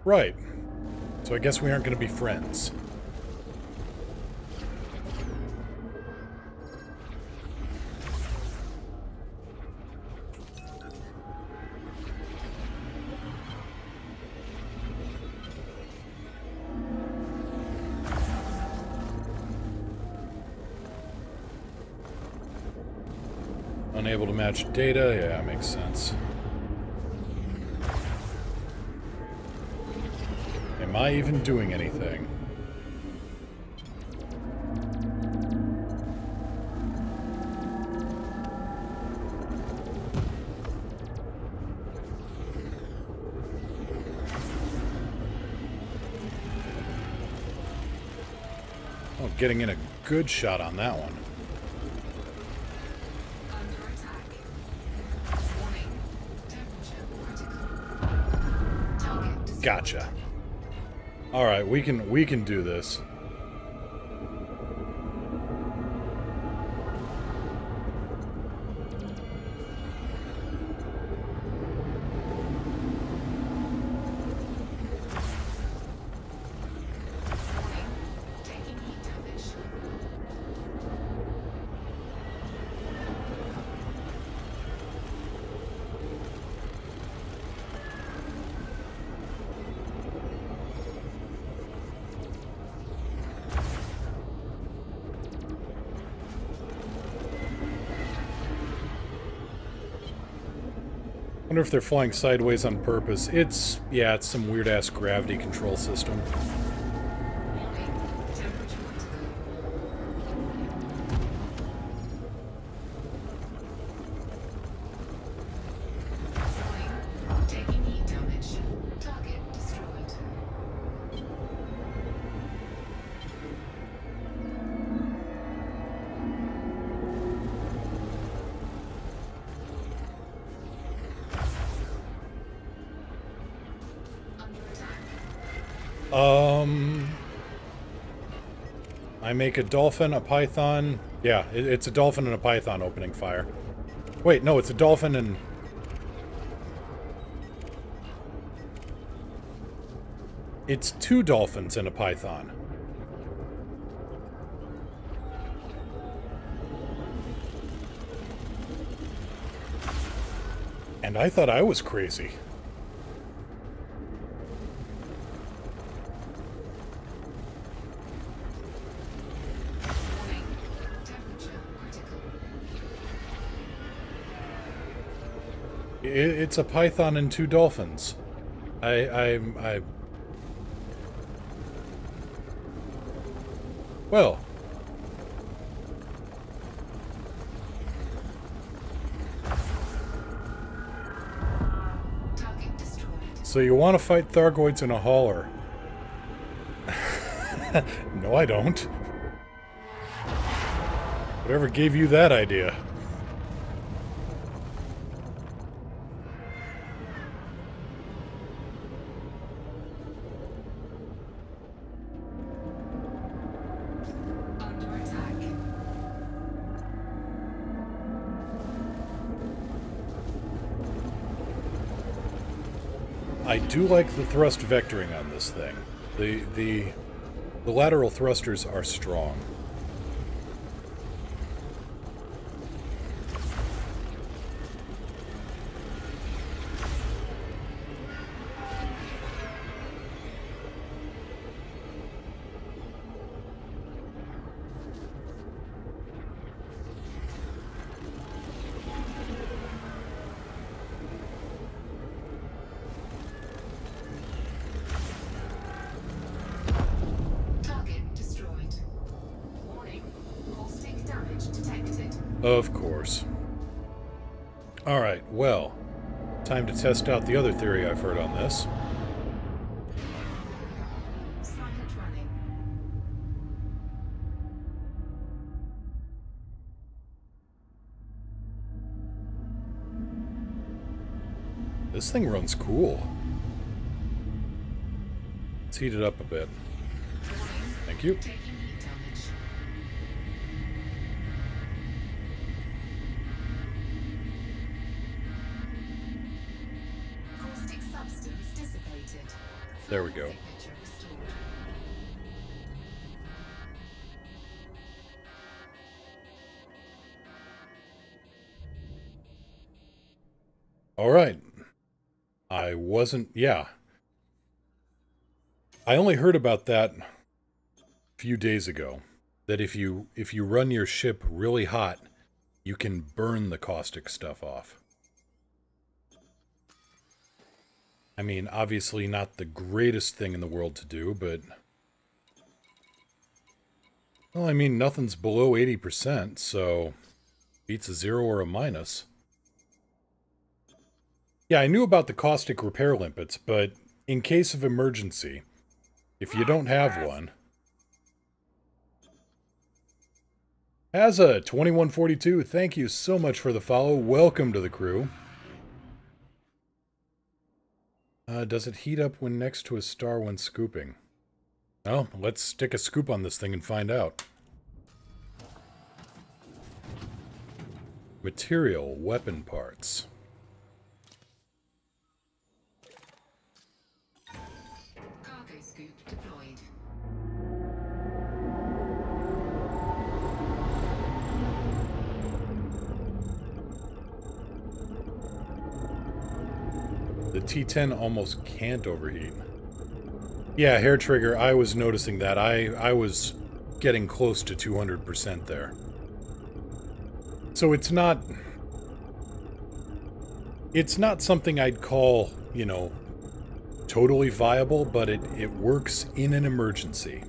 Right. So I guess we aren't going to be friends. Unable to match data? Yeah, makes sense. Am I even doing anything? Oh, getting in a good shot on that one. Under attack. Warning. Temperature critical. Target destroyed. Gotcha. Alright, we can do this. Taking heat damage. Wonder if they're flying sideways on purpose. It's some weird-ass gravity control system. Warning. Temperature critical. Warning. Taking heat damage. Target destroyed. Under attack. I make a dolphin, a python. Yeah, it's a dolphin and a python opening fire. Wait, no, it's a dolphin and... It's 2 dolphins and a python. And I thought I was crazy. Warning. Temperature critical. It's a python and 2 dolphins. Well. Target destroyed. So you want to fight Thargoids in a hauler? No, I don't. Whatever gave you that idea? Under attack. I do like the thrust vectoring on this thing. The lateral thrusters are strong. Of course. Alright, well, time to test out the other theory I've heard on this. Silent running. This thing runs cool. Let's heat it up a bit. Thank you. Taking heat damage. Caustic substance dissipated. There we go. Temperature restored. Alright. I wasn't... yeah. I only heard about that a few days ago. That if you run your ship really hot, you can burn the caustic stuff off. I mean, obviously not the greatest thing in the world to do, but... well, I mean, nothing's below 80%, so... beats a 0 or a minus. Yeah, I knew about the caustic repair limpets, but in case of emergency, if you don't have one... Asa, 2142, thank you so much for the follow. Welcome to the crew. Does it heat up when next to a star when scooping? Well, let's stick a scoop on this thing and find out. Material, weapon parts. Cargo scoop deployed. The T10 almost can't overheat. Yeah, hair trigger, I was noticing that. I was getting close to 200% there. So it's not something I'd call, you know, totally viable, but it works in an emergency.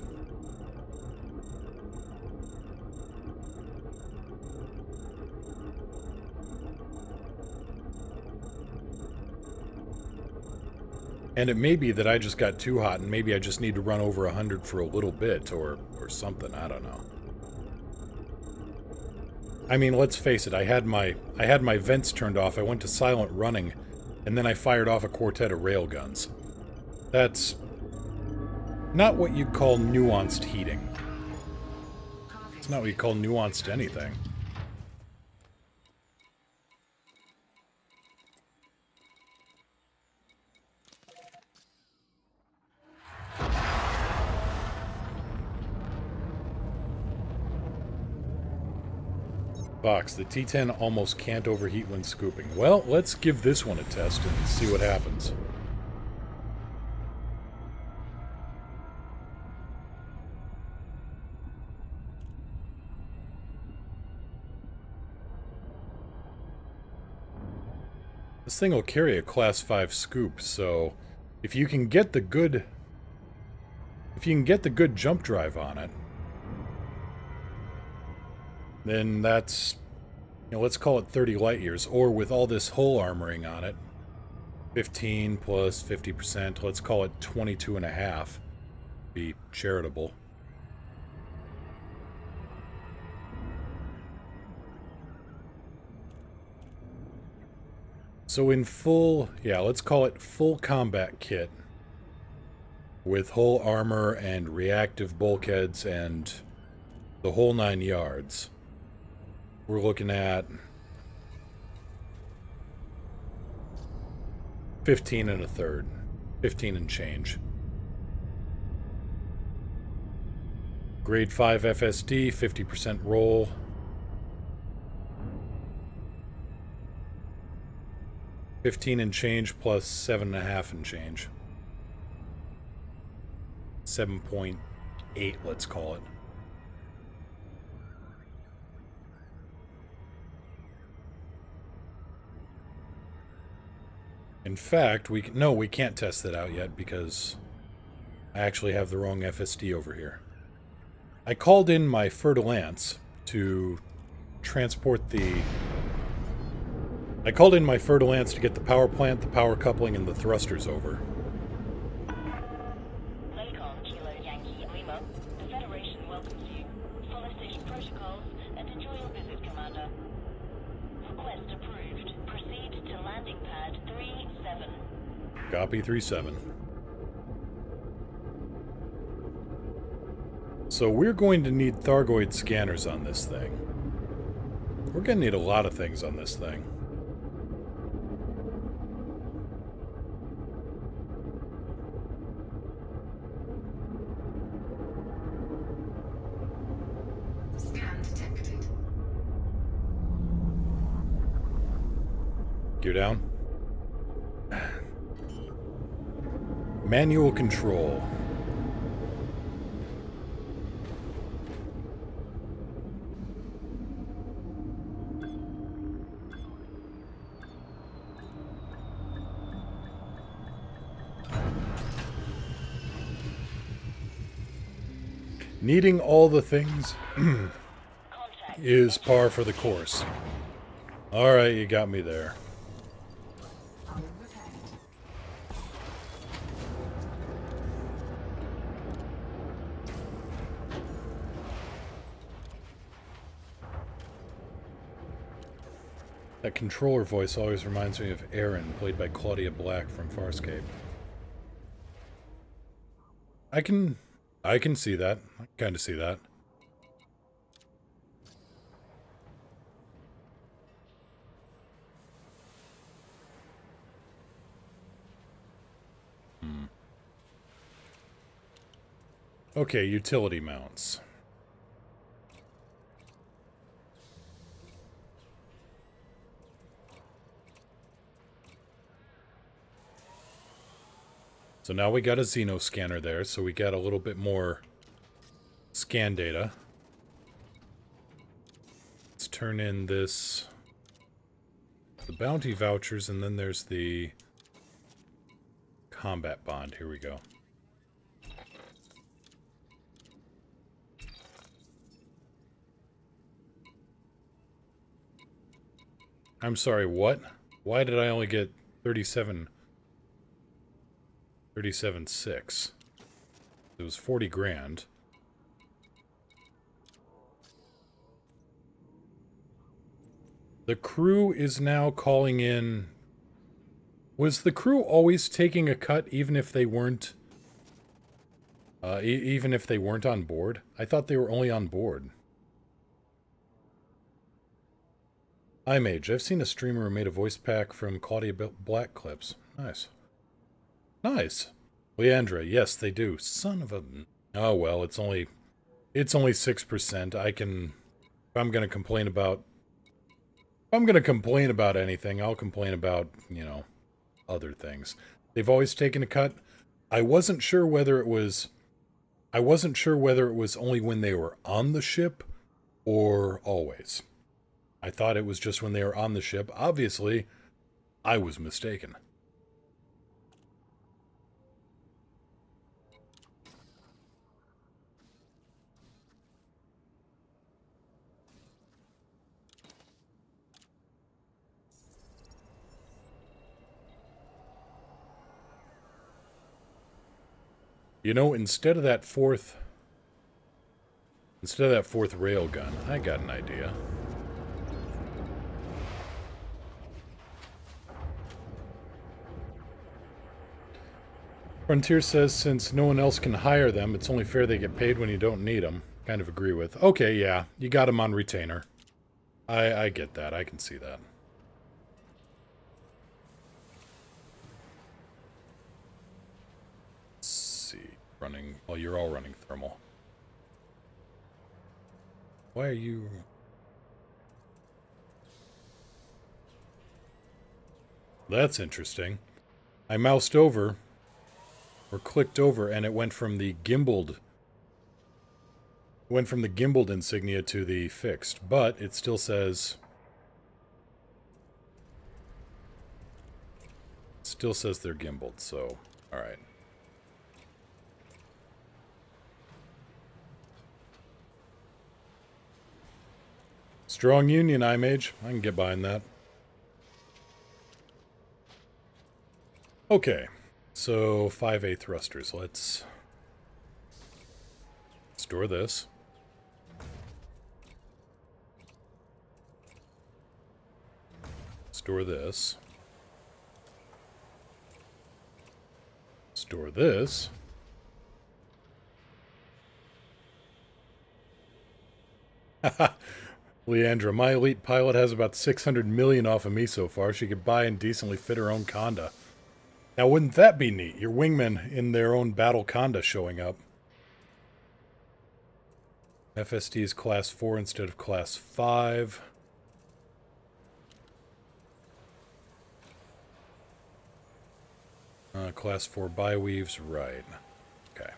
And it may be that I just got too hot and maybe I just need to run over 100 for a little bit or something, I don't know. I mean, let's face it, I had my vents turned off, I went to silent running, and then I fired off a quartet of railguns. That's not what you'd call nuanced heating. It's not what you call nuanced anything. Box, the T10 almost can't overheat when scooping. Well, let's give this one a test and see what happens. This thing will carry a class 5 scoop, so if you can get the good jump drive on it, then that's, you know, let's call it 30 light years, or with all this hull armoring on it, 15 plus 50%, let's call it 22 and a half. Be charitable. So in full, yeah, let's call it full combat kit, with hull armor and reactive bulkheads and the whole 9 yards. We're looking at 15 and a third. 15 and change. Grade 5 FSD, 50% roll. $15 and change plus 7.5 and change. 7.8, let's call it. In fact, we can't test that out yet because I actually have the wrong FSD over here. I called in my fertile ants to transport the... I called in my fertile ants to get the power plant, the power coupling, and the thrusters over. Lakon, Kilo Yankee Lima. The Federation welcomes you. Follow station protocols and enjoy your visit, Commander. Request approved. Proceed to landing pad 37. Copy 37. So we're going to need Thargoid scanners on this thing. We're going to need a lot of things on this thing. Scan detected. Gear down. Manual control. Needing all the things is par for the course. Alright, you got me there. That controller voice always reminds me of Erin, played by Claudia Black from Farscape. I can see that. I kind of see that. Okay, utility mounts. So now we got a Xeno scanner there, so we got a little bit more scan data. Let's turn in the bounty vouchers, and then there's the combat bond. Here we go. I'm sorry, what? Why did I only get 37.6? It was 40 grand. The crew is now calling in... Was the crew always taking a cut even if they weren't... even if they weren't on board? I thought they were only on board. iMage. I've seen a streamer who made a voice pack from Claudia Black clips. Nice. Nice. Leandra, yes, they do. Son of a... Oh, well, it's only 6%. I can... If I'm going to complain about... If I'm going to complain about anything, I'll complain about, you know, other things. They've always taken a cut. I wasn't sure whether it was only when they were on the ship or always. I thought it was just when they were on the ship. Obviously, I was mistaken. You know, instead of that fourth railgun, I got an idea. Frontier says since no one else can hire them, it's only fair they get paid when you don't need them. Kind of agree with. Okay, yeah, you got them on retainer. I get that. I can see that. running... Well, you're all running thermal. Why are you... That's interesting. I moused over, or clicked over, and it went from the gimbaled... Went from the gimbaled insignia to the fixed, but it still says... Still says they're gimbaled, so... Alright. Strong union, iMage. I can get behind that. Okay. So, 5A thrusters. Let's... store this. Store this. Store this. Haha. Leandra, my elite pilot has about 600 million off of me so far. She could buy and decently fit her own Conda. Now, wouldn't that be neat? Your wingmen in their own battle Conda showing up. FSD is class 4 instead of class 5. Class 4 bi-weaves, right. Okay.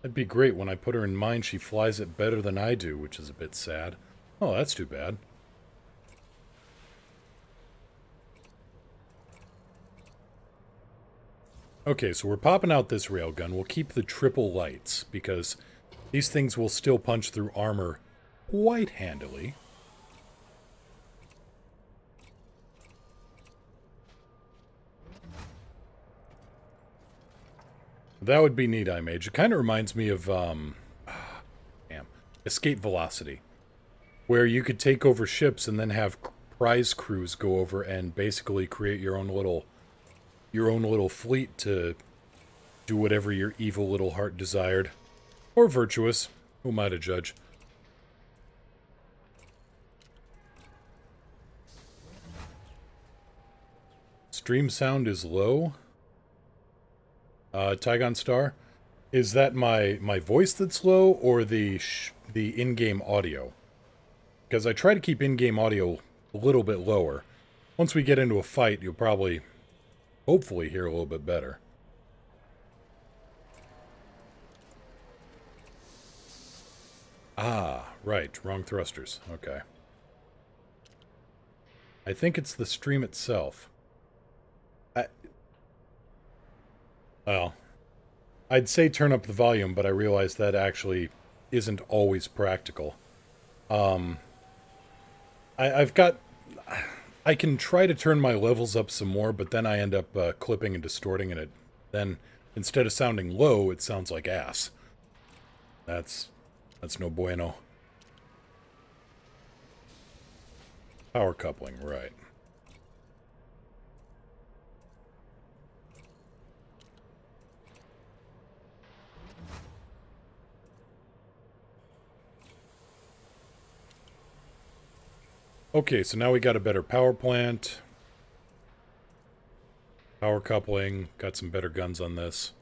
That'd be great. When I put her in mine, she flies it better than I do, which is a bit sad. Oh, that's too bad. Okay, so we're popping out this railgun. We'll keep the triple lights, because these things will still punch through armor quite handily. That would be neat, iMage. It kind of reminds me of, Escape Velocity, where you could take over ships and then have prize crews go over and basically create your own little fleet to do whatever your evil little heart desired. Or virtuous. Who am I to judge? Stream sound is low. Tygon Star, is that my voice that's low or the in-game audio? Because I try to keep in-game audio a little bit lower. Once we get into a fight, you'll probably, hopefully, hear a little bit better. Ah, right, wrong thrusters. Okay. I think it's the stream itself. Well, I'd say turn up the volume, but I realize that actually isn't always practical. I can try to turn my levels up some more, but then I end up clipping and distorting it. Then, instead of sounding low, it sounds like ass. That's no bueno. Power coupling, right. Okay, so now we got a better power plant. Power coupling. Got some better guns on this.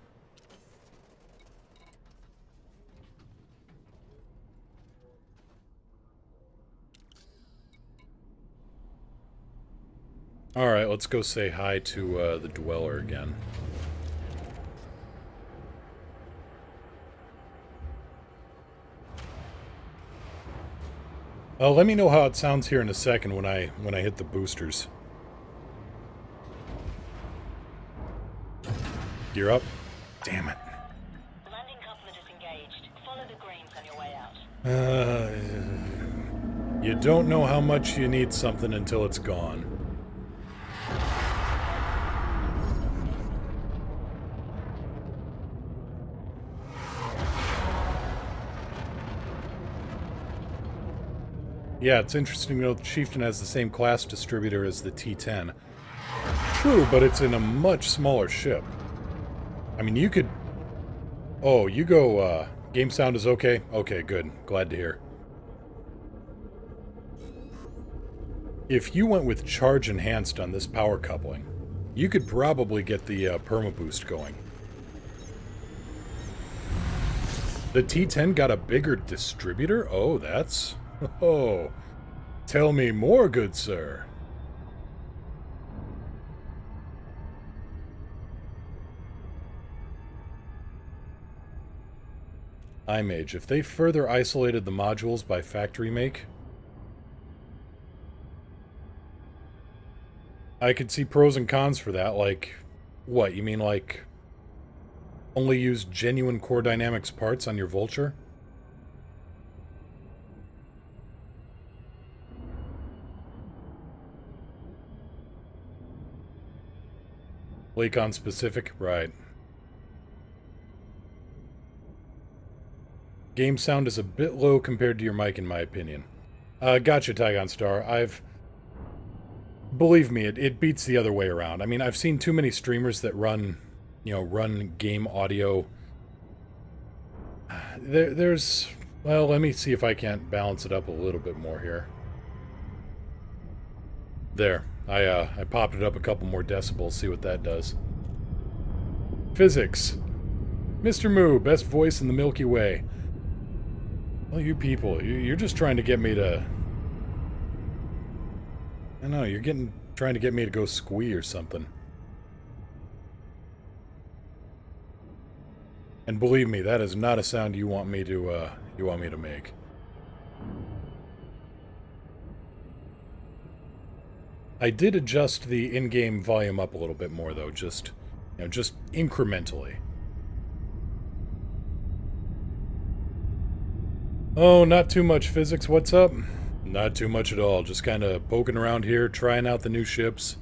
Alright, let's go say hi to the Dweller again. Let me know how it sounds here in a second when I hit the boosters. Gear up. Damn it. Landing coupler disengaged. Follow the greens on your way out. You don't know how much you need something until it's gone. Yeah, it's interesting to know the Chieftain has the same class distributor as the T-10. True, but it's in a much smaller ship. I mean, you could... Oh, you go, game sound is okay? Okay, good. Glad to hear. If you went with charge enhanced on this power coupling, you could probably get the perma boost going. The T10 got a bigger distributor? Oh, that's... Oh, tell me more, good sir. iMage, if they further isolated the modules by factory make, I could see pros and cons for that. Like, what, you mean like only use genuine core dynamics parts on your Vulture? Lakon specific? Right. Game sound is a bit low compared to your mic, in my opinion. Gotcha, Tygon Star. Believe me, it beats the other way around. I mean, I've seen too many streamers that run, you know, run game audio. There's... Well, let me see if I can't balance it up a little bit more here. There. I popped it up a couple more decibels, see what that does. Physics. Mr. Moo, best voice in the Milky Way. Well, you people, you're just trying to get me to... I know, you're trying to get me to go squee or something. And believe me, that is not a sound you want me to make. I did adjust the in-game volume up a little bit more, though, just incrementally. Oh, not too much physics. What's up? Not too much at all. Just kind of poking around here, trying out the new ships,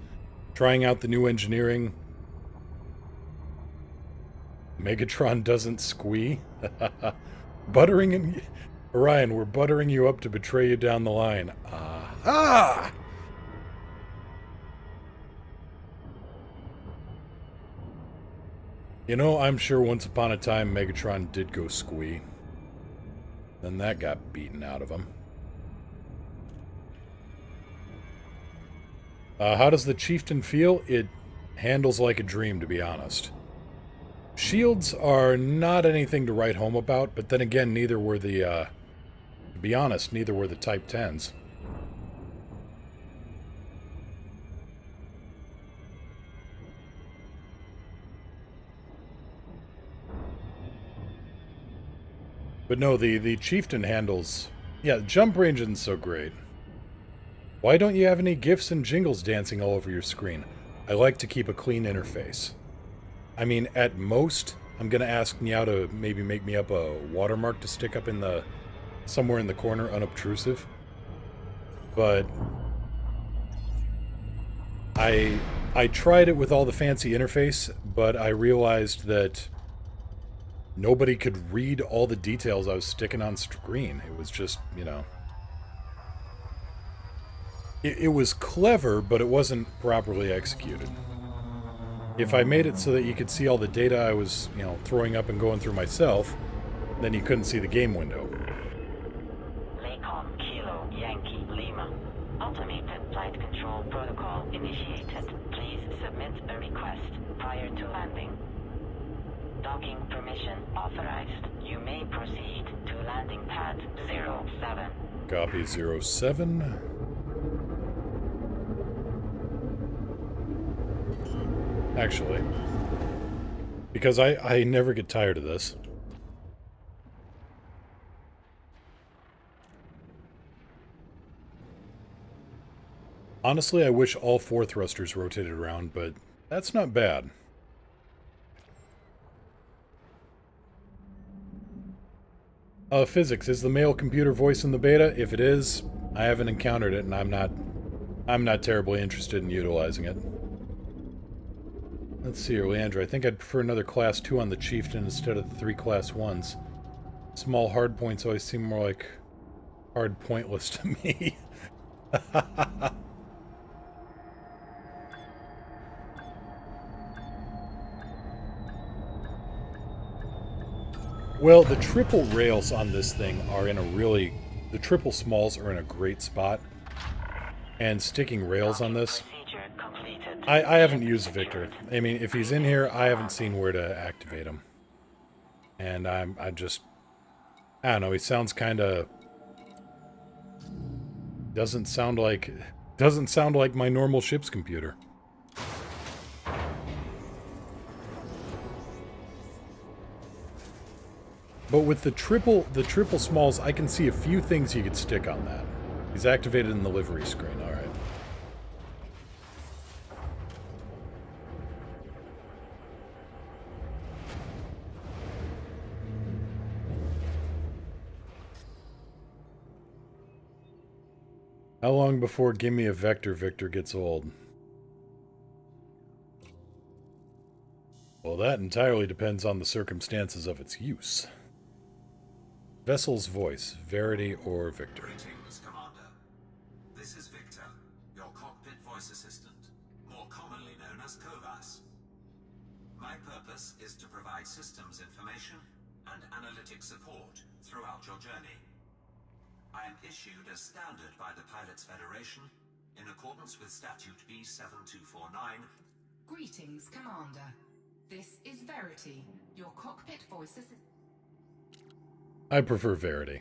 trying out the new engineering. Megatron doesn't squee. Buttering and... Orion, we're buttering you up to betray you down the line. Ah! You know, I'm sure once upon a time Megatron did go squee. Then that got beaten out of him. How does the Chieftain feel? It handles like a dream, to be honest. Shields are not anything to write home about, but then again, neither were the, to be honest, neither were the Type 10s. But no, the Chieftain handles... Yeah, jump range isn't so great. Why don't you have any GIFs and jingles dancing all over your screen? I like to keep a clean interface. I mean, at most, I'm gonna ask Meow to maybe make me up a watermark to stick up in the... somewhere in the corner, unobtrusive. But... I tried it with all the fancy interface, but I realized that nobody could read all the details I was sticking on screen. It was just, you know... It was clever, but it wasn't properly executed. If I made it so that you could see all the data I was, you know, throwing up and going through myself, then you couldn't see the game window. Lakon Kilo Yankee Lima. Automated flight control protocol initiated. Please submit a request prior to landing. Docking permission authorized. You may proceed to landing pad 07. Copy 07. Actually. Because I never get tired of this. Honestly, I wish all 4 thrusters rotated around, but that's not bad. Physics, is the male computer voice in the beta? If it is, I haven't encountered it, and I'm not terribly interested in utilizing it. Let's see here, Leandra. I think I'd prefer another Class 2 on the Chieftain instead of the 3 Class 1s. Small hard points always seem more like hard pointless to me. Well, the triple rails on this thing are in a really... The triple smalls are in a great spot. And sticking rails on this... Procedure completed. I haven't used Victor. I mean, if he's in here, I haven't seen where to activate him. And I don't know, he sounds kind of... Doesn't sound like my normal ship's computer. But with the triple smalls, I can see a few things you could stick on that. He's activated in the livery screen, alright. How long before Gimme a Vector Victor gets old? Well, that entirely depends on the circumstances of its use. Vessel's voice, Verity or Victor? Greetings, Commander. This is Victor, your cockpit voice assistant, more commonly known as Kovas. My purpose is to provide systems information and analytic support throughout your journey. I am issued as standard by the Pilots Federation in accordance with Statute B7249. Greetings, Commander. This is Verity, your cockpit voice assistant. I prefer Verity.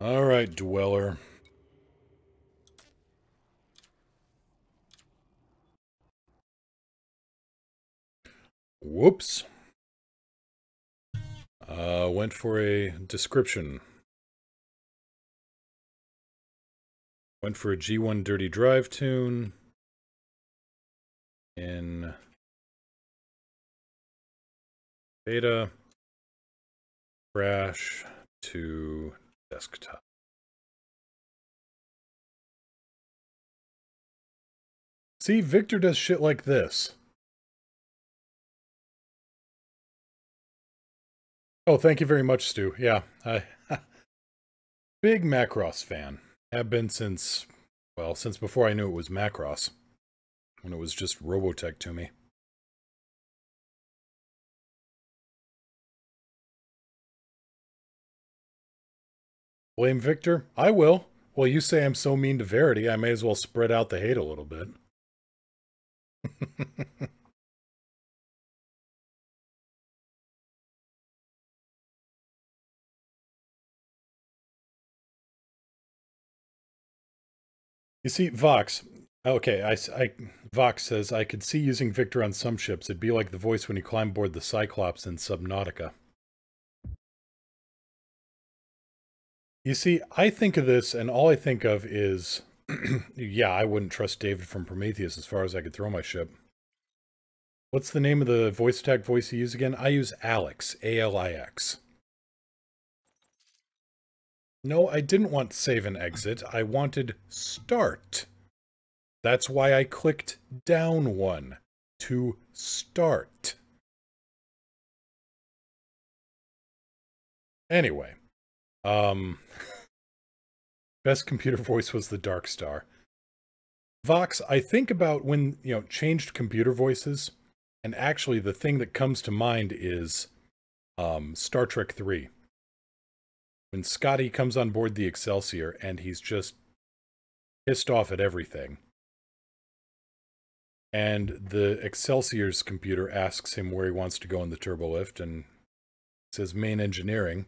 Alright, Dweller. Whoops. Went for a description. Went for a G1 Dirty Drive tune. In beta. Crash to desktop. See, Victor does shit like this. Oh, thank you very much, Stu. Yeah, big Macross fan. Have been since, well, since before I knew it was Macross. When it was just Robotech to me. Blame Victor? I will. Well, you say I'm so mean to Verity, I may as well spread out the hate a little bit. You see, Vox. Okay, Vox says, I could see using Victor on some ships. It'd be like the voice when you climb aboard the Cyclops in Subnautica. You see, I think of this, and all I think of is, yeah, I wouldn't trust David from Prometheus as far as I could throw my ship. What's the name of the voice attack voice you use again? I use Alex, A-L-I-X. No, I didn't want save and exit. I wanted start. That's why I clicked down one. To start. Anyway. Best computer voice was the Dark Star. Vox, I think about when, changed computer voices, and actually the thing that comes to mind is Star Trek 3. When Scotty comes on board the Excelsior and he's just pissed off at everything. And the Excelsior's computer asks him where he wants to go in the turbolift and says main engineering.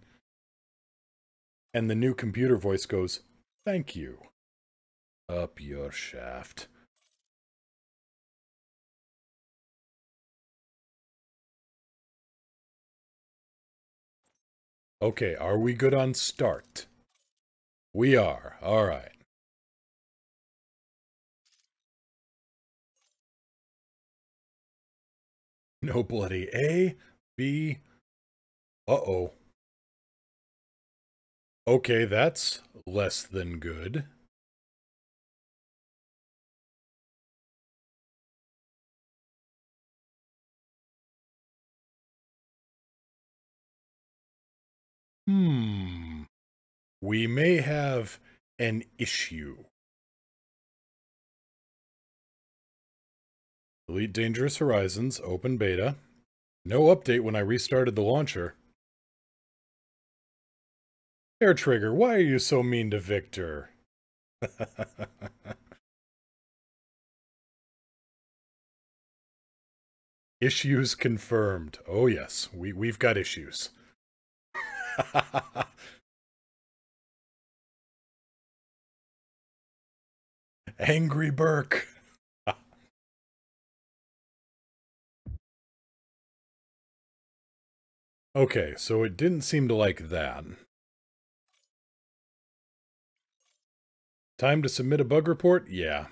And the new computer voice goes, "Thank you. Up your shaft." Okay, are we good on start? We are. All right. No bloody A, B. Uh-oh. Okay, that's less than good. We may have an issue. Delete Dangerous Horizons, open beta. No update when I restarted the launcher. Hair Trigger, why are you so mean to Victor? Issues confirmed. Oh yes, we've got issues. Angry Burke. Okay, so it didn't seem to like that. Time to submit a bug report? Yeah.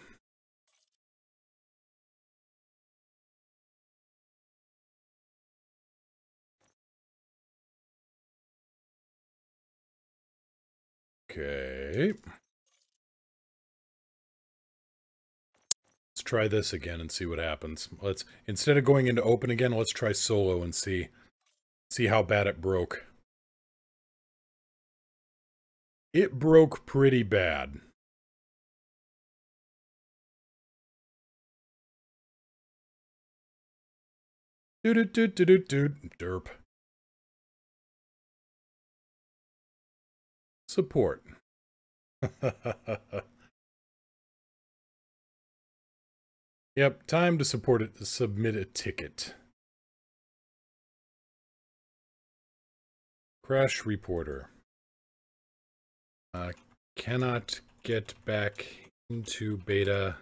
Okay. Let's try this again and see what happens. Instead of going into open again, let's try solo and see how bad it broke. It broke pretty bad. Derp. Support. Yep, time to submit a ticket. Crash reporter. Cannot get back into beta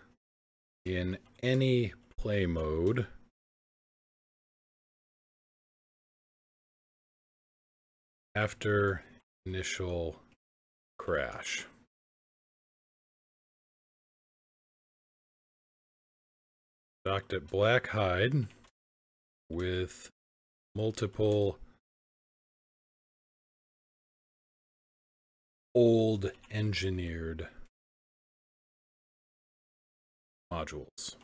in any play mode. After initial crash. Docked at Black Hide with multiple old engineered modules.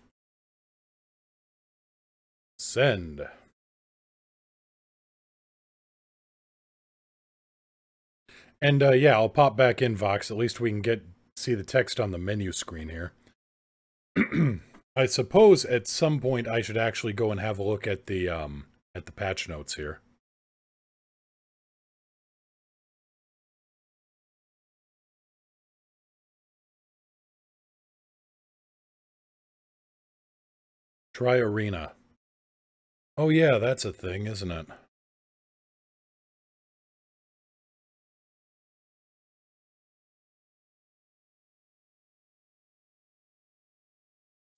Send. And yeah, I'll pop back in, Vox. At least we can see the text on the menu screen here. I suppose at some point I should actually go and have a look at the patch notes here. Try Arena. Oh yeah, that's a thing, isn't it?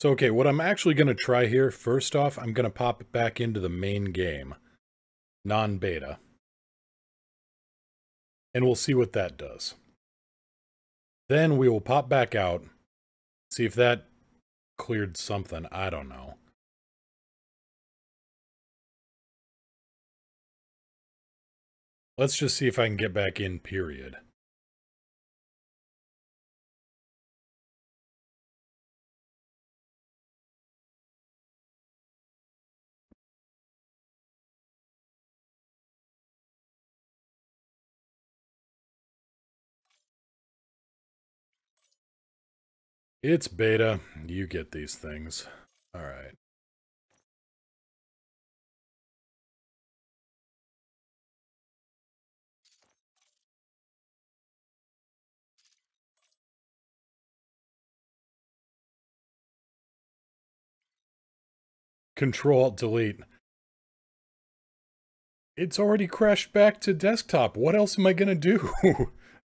So, okay, what I'm actually going to try here, first off, I'm going to pop it back into the main game. Non-beta. And we'll see what that does. Then we will pop back out, see if that cleared something. I don't know. Let's just see if I can get back in, period. It's beta. You get these things. All right. Control-Alt-Delete. It's already crashed back to desktop. What else am I going to do?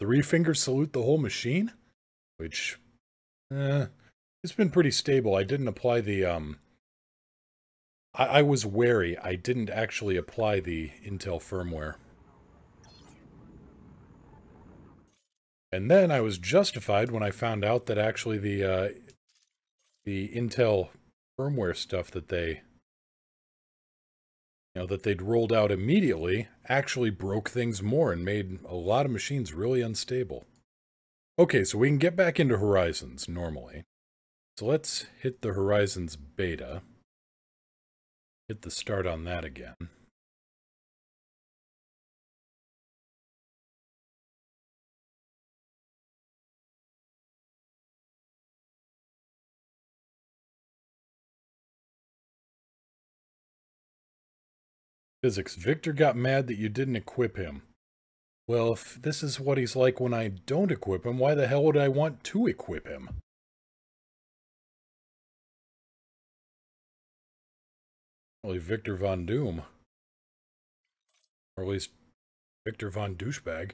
3-finger salute the whole machine? Which, it's been pretty stable. I didn't apply the, I was wary. I didn't actually apply the Intel firmware. And then I was justified when I found out that actually the Intel firmware stuff that that they'd rolled out immediately actually broke things more and made a lot of machines really unstable. Okay, so we can get back into Horizons normally. So let's hit the Horizons beta. Hit the start on that again. Physics. Victor got mad that you didn't equip him. Well, if this is what he's like when I don't equip him, why the hell would I want to equip him? Probably Victor Von Doom. Or at least Victor Von Douchebag.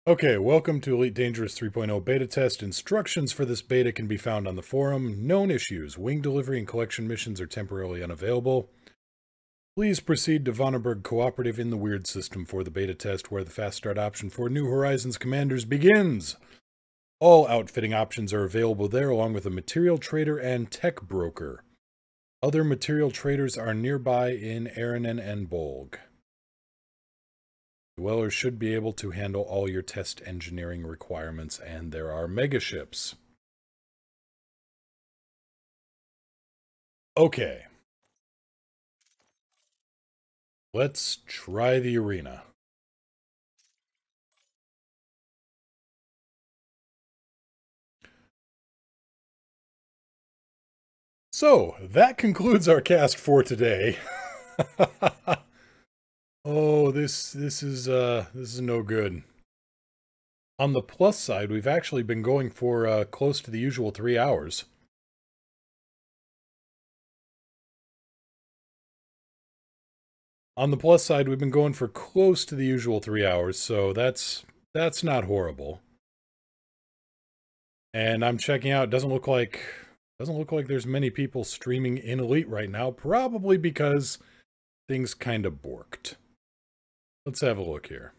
Okay, welcome to Elite Dangerous 3.0 beta test. Instructions for this beta can be found on the forum. Known issues. Wing delivery and collection missions are temporarily unavailable. Please proceed to Vonneberg Cooperative in the Weird System for the beta test, where the fast start option for New Horizons commanders begins. All outfitting options are available there, along with a material trader and tech broker. Other material traders are nearby in Aranen and Bolg. Dwellers should be able to handle all your test engineering requirements, and there are megaships. Okay. Let's try the arena. So, that concludes our cast for today. Oh, this is no good. On the plus side, we've actually been going for close to the usual 3 hours. On the plus side, we've been going for close to the usual 3 hours, so that's not horrible. And I'm checking out, doesn't look like there's many people streaming in Elite right now, probably because things kind of borked. Let's have a look here.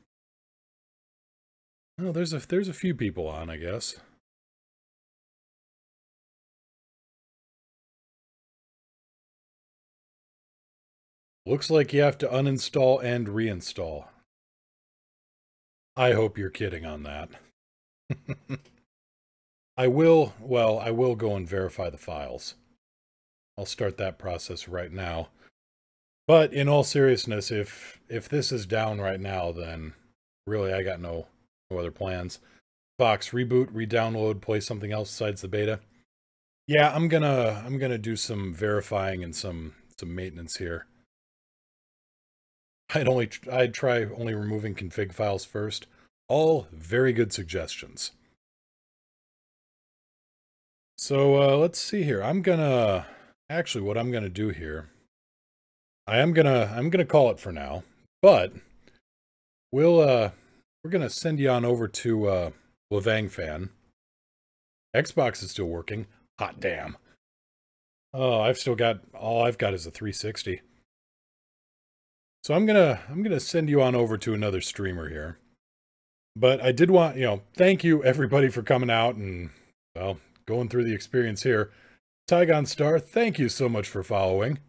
Oh, there's a few people on, I guess. Looks like you have to uninstall and reinstall. I hope you're kidding on that. I will go and verify the files. I'll start that process right now. But in all seriousness, if this is down right now, then really I got no other plans. Fox, reboot, re-download, play something else besides the beta. Yeah, I'm gonna do some verifying and some maintenance here. I'd try only removing config files first. All very good suggestions. So let's see here. Actually what I'm gonna do here, I'm gonna call it for now, but we're gonna send you on over to Levang Fan. Xbox is still working. Hot damn. Oh, all I've got is a 360. So I'm gonna send you on over to another streamer here. But I did want, thank you everybody for coming out and, well, going through the experience here. Tygon Star, thank you so much for following.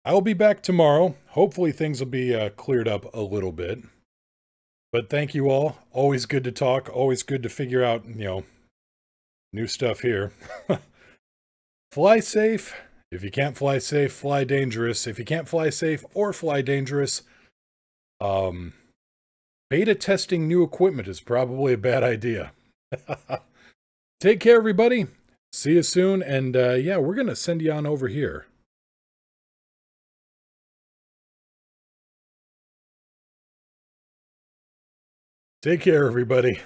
I'll be back tomorrow. Hopefully things will be cleared up a little bit. But thank you all. Always good to talk. Always good to figure out, new stuff here. Fly safe. If you can't fly safe, fly dangerous. If you can't fly safe or fly dangerous, beta testing new equipment is probably a bad idea. Take care, everybody. See you soon. And yeah, we're going to send you on over here. Take care, everybody.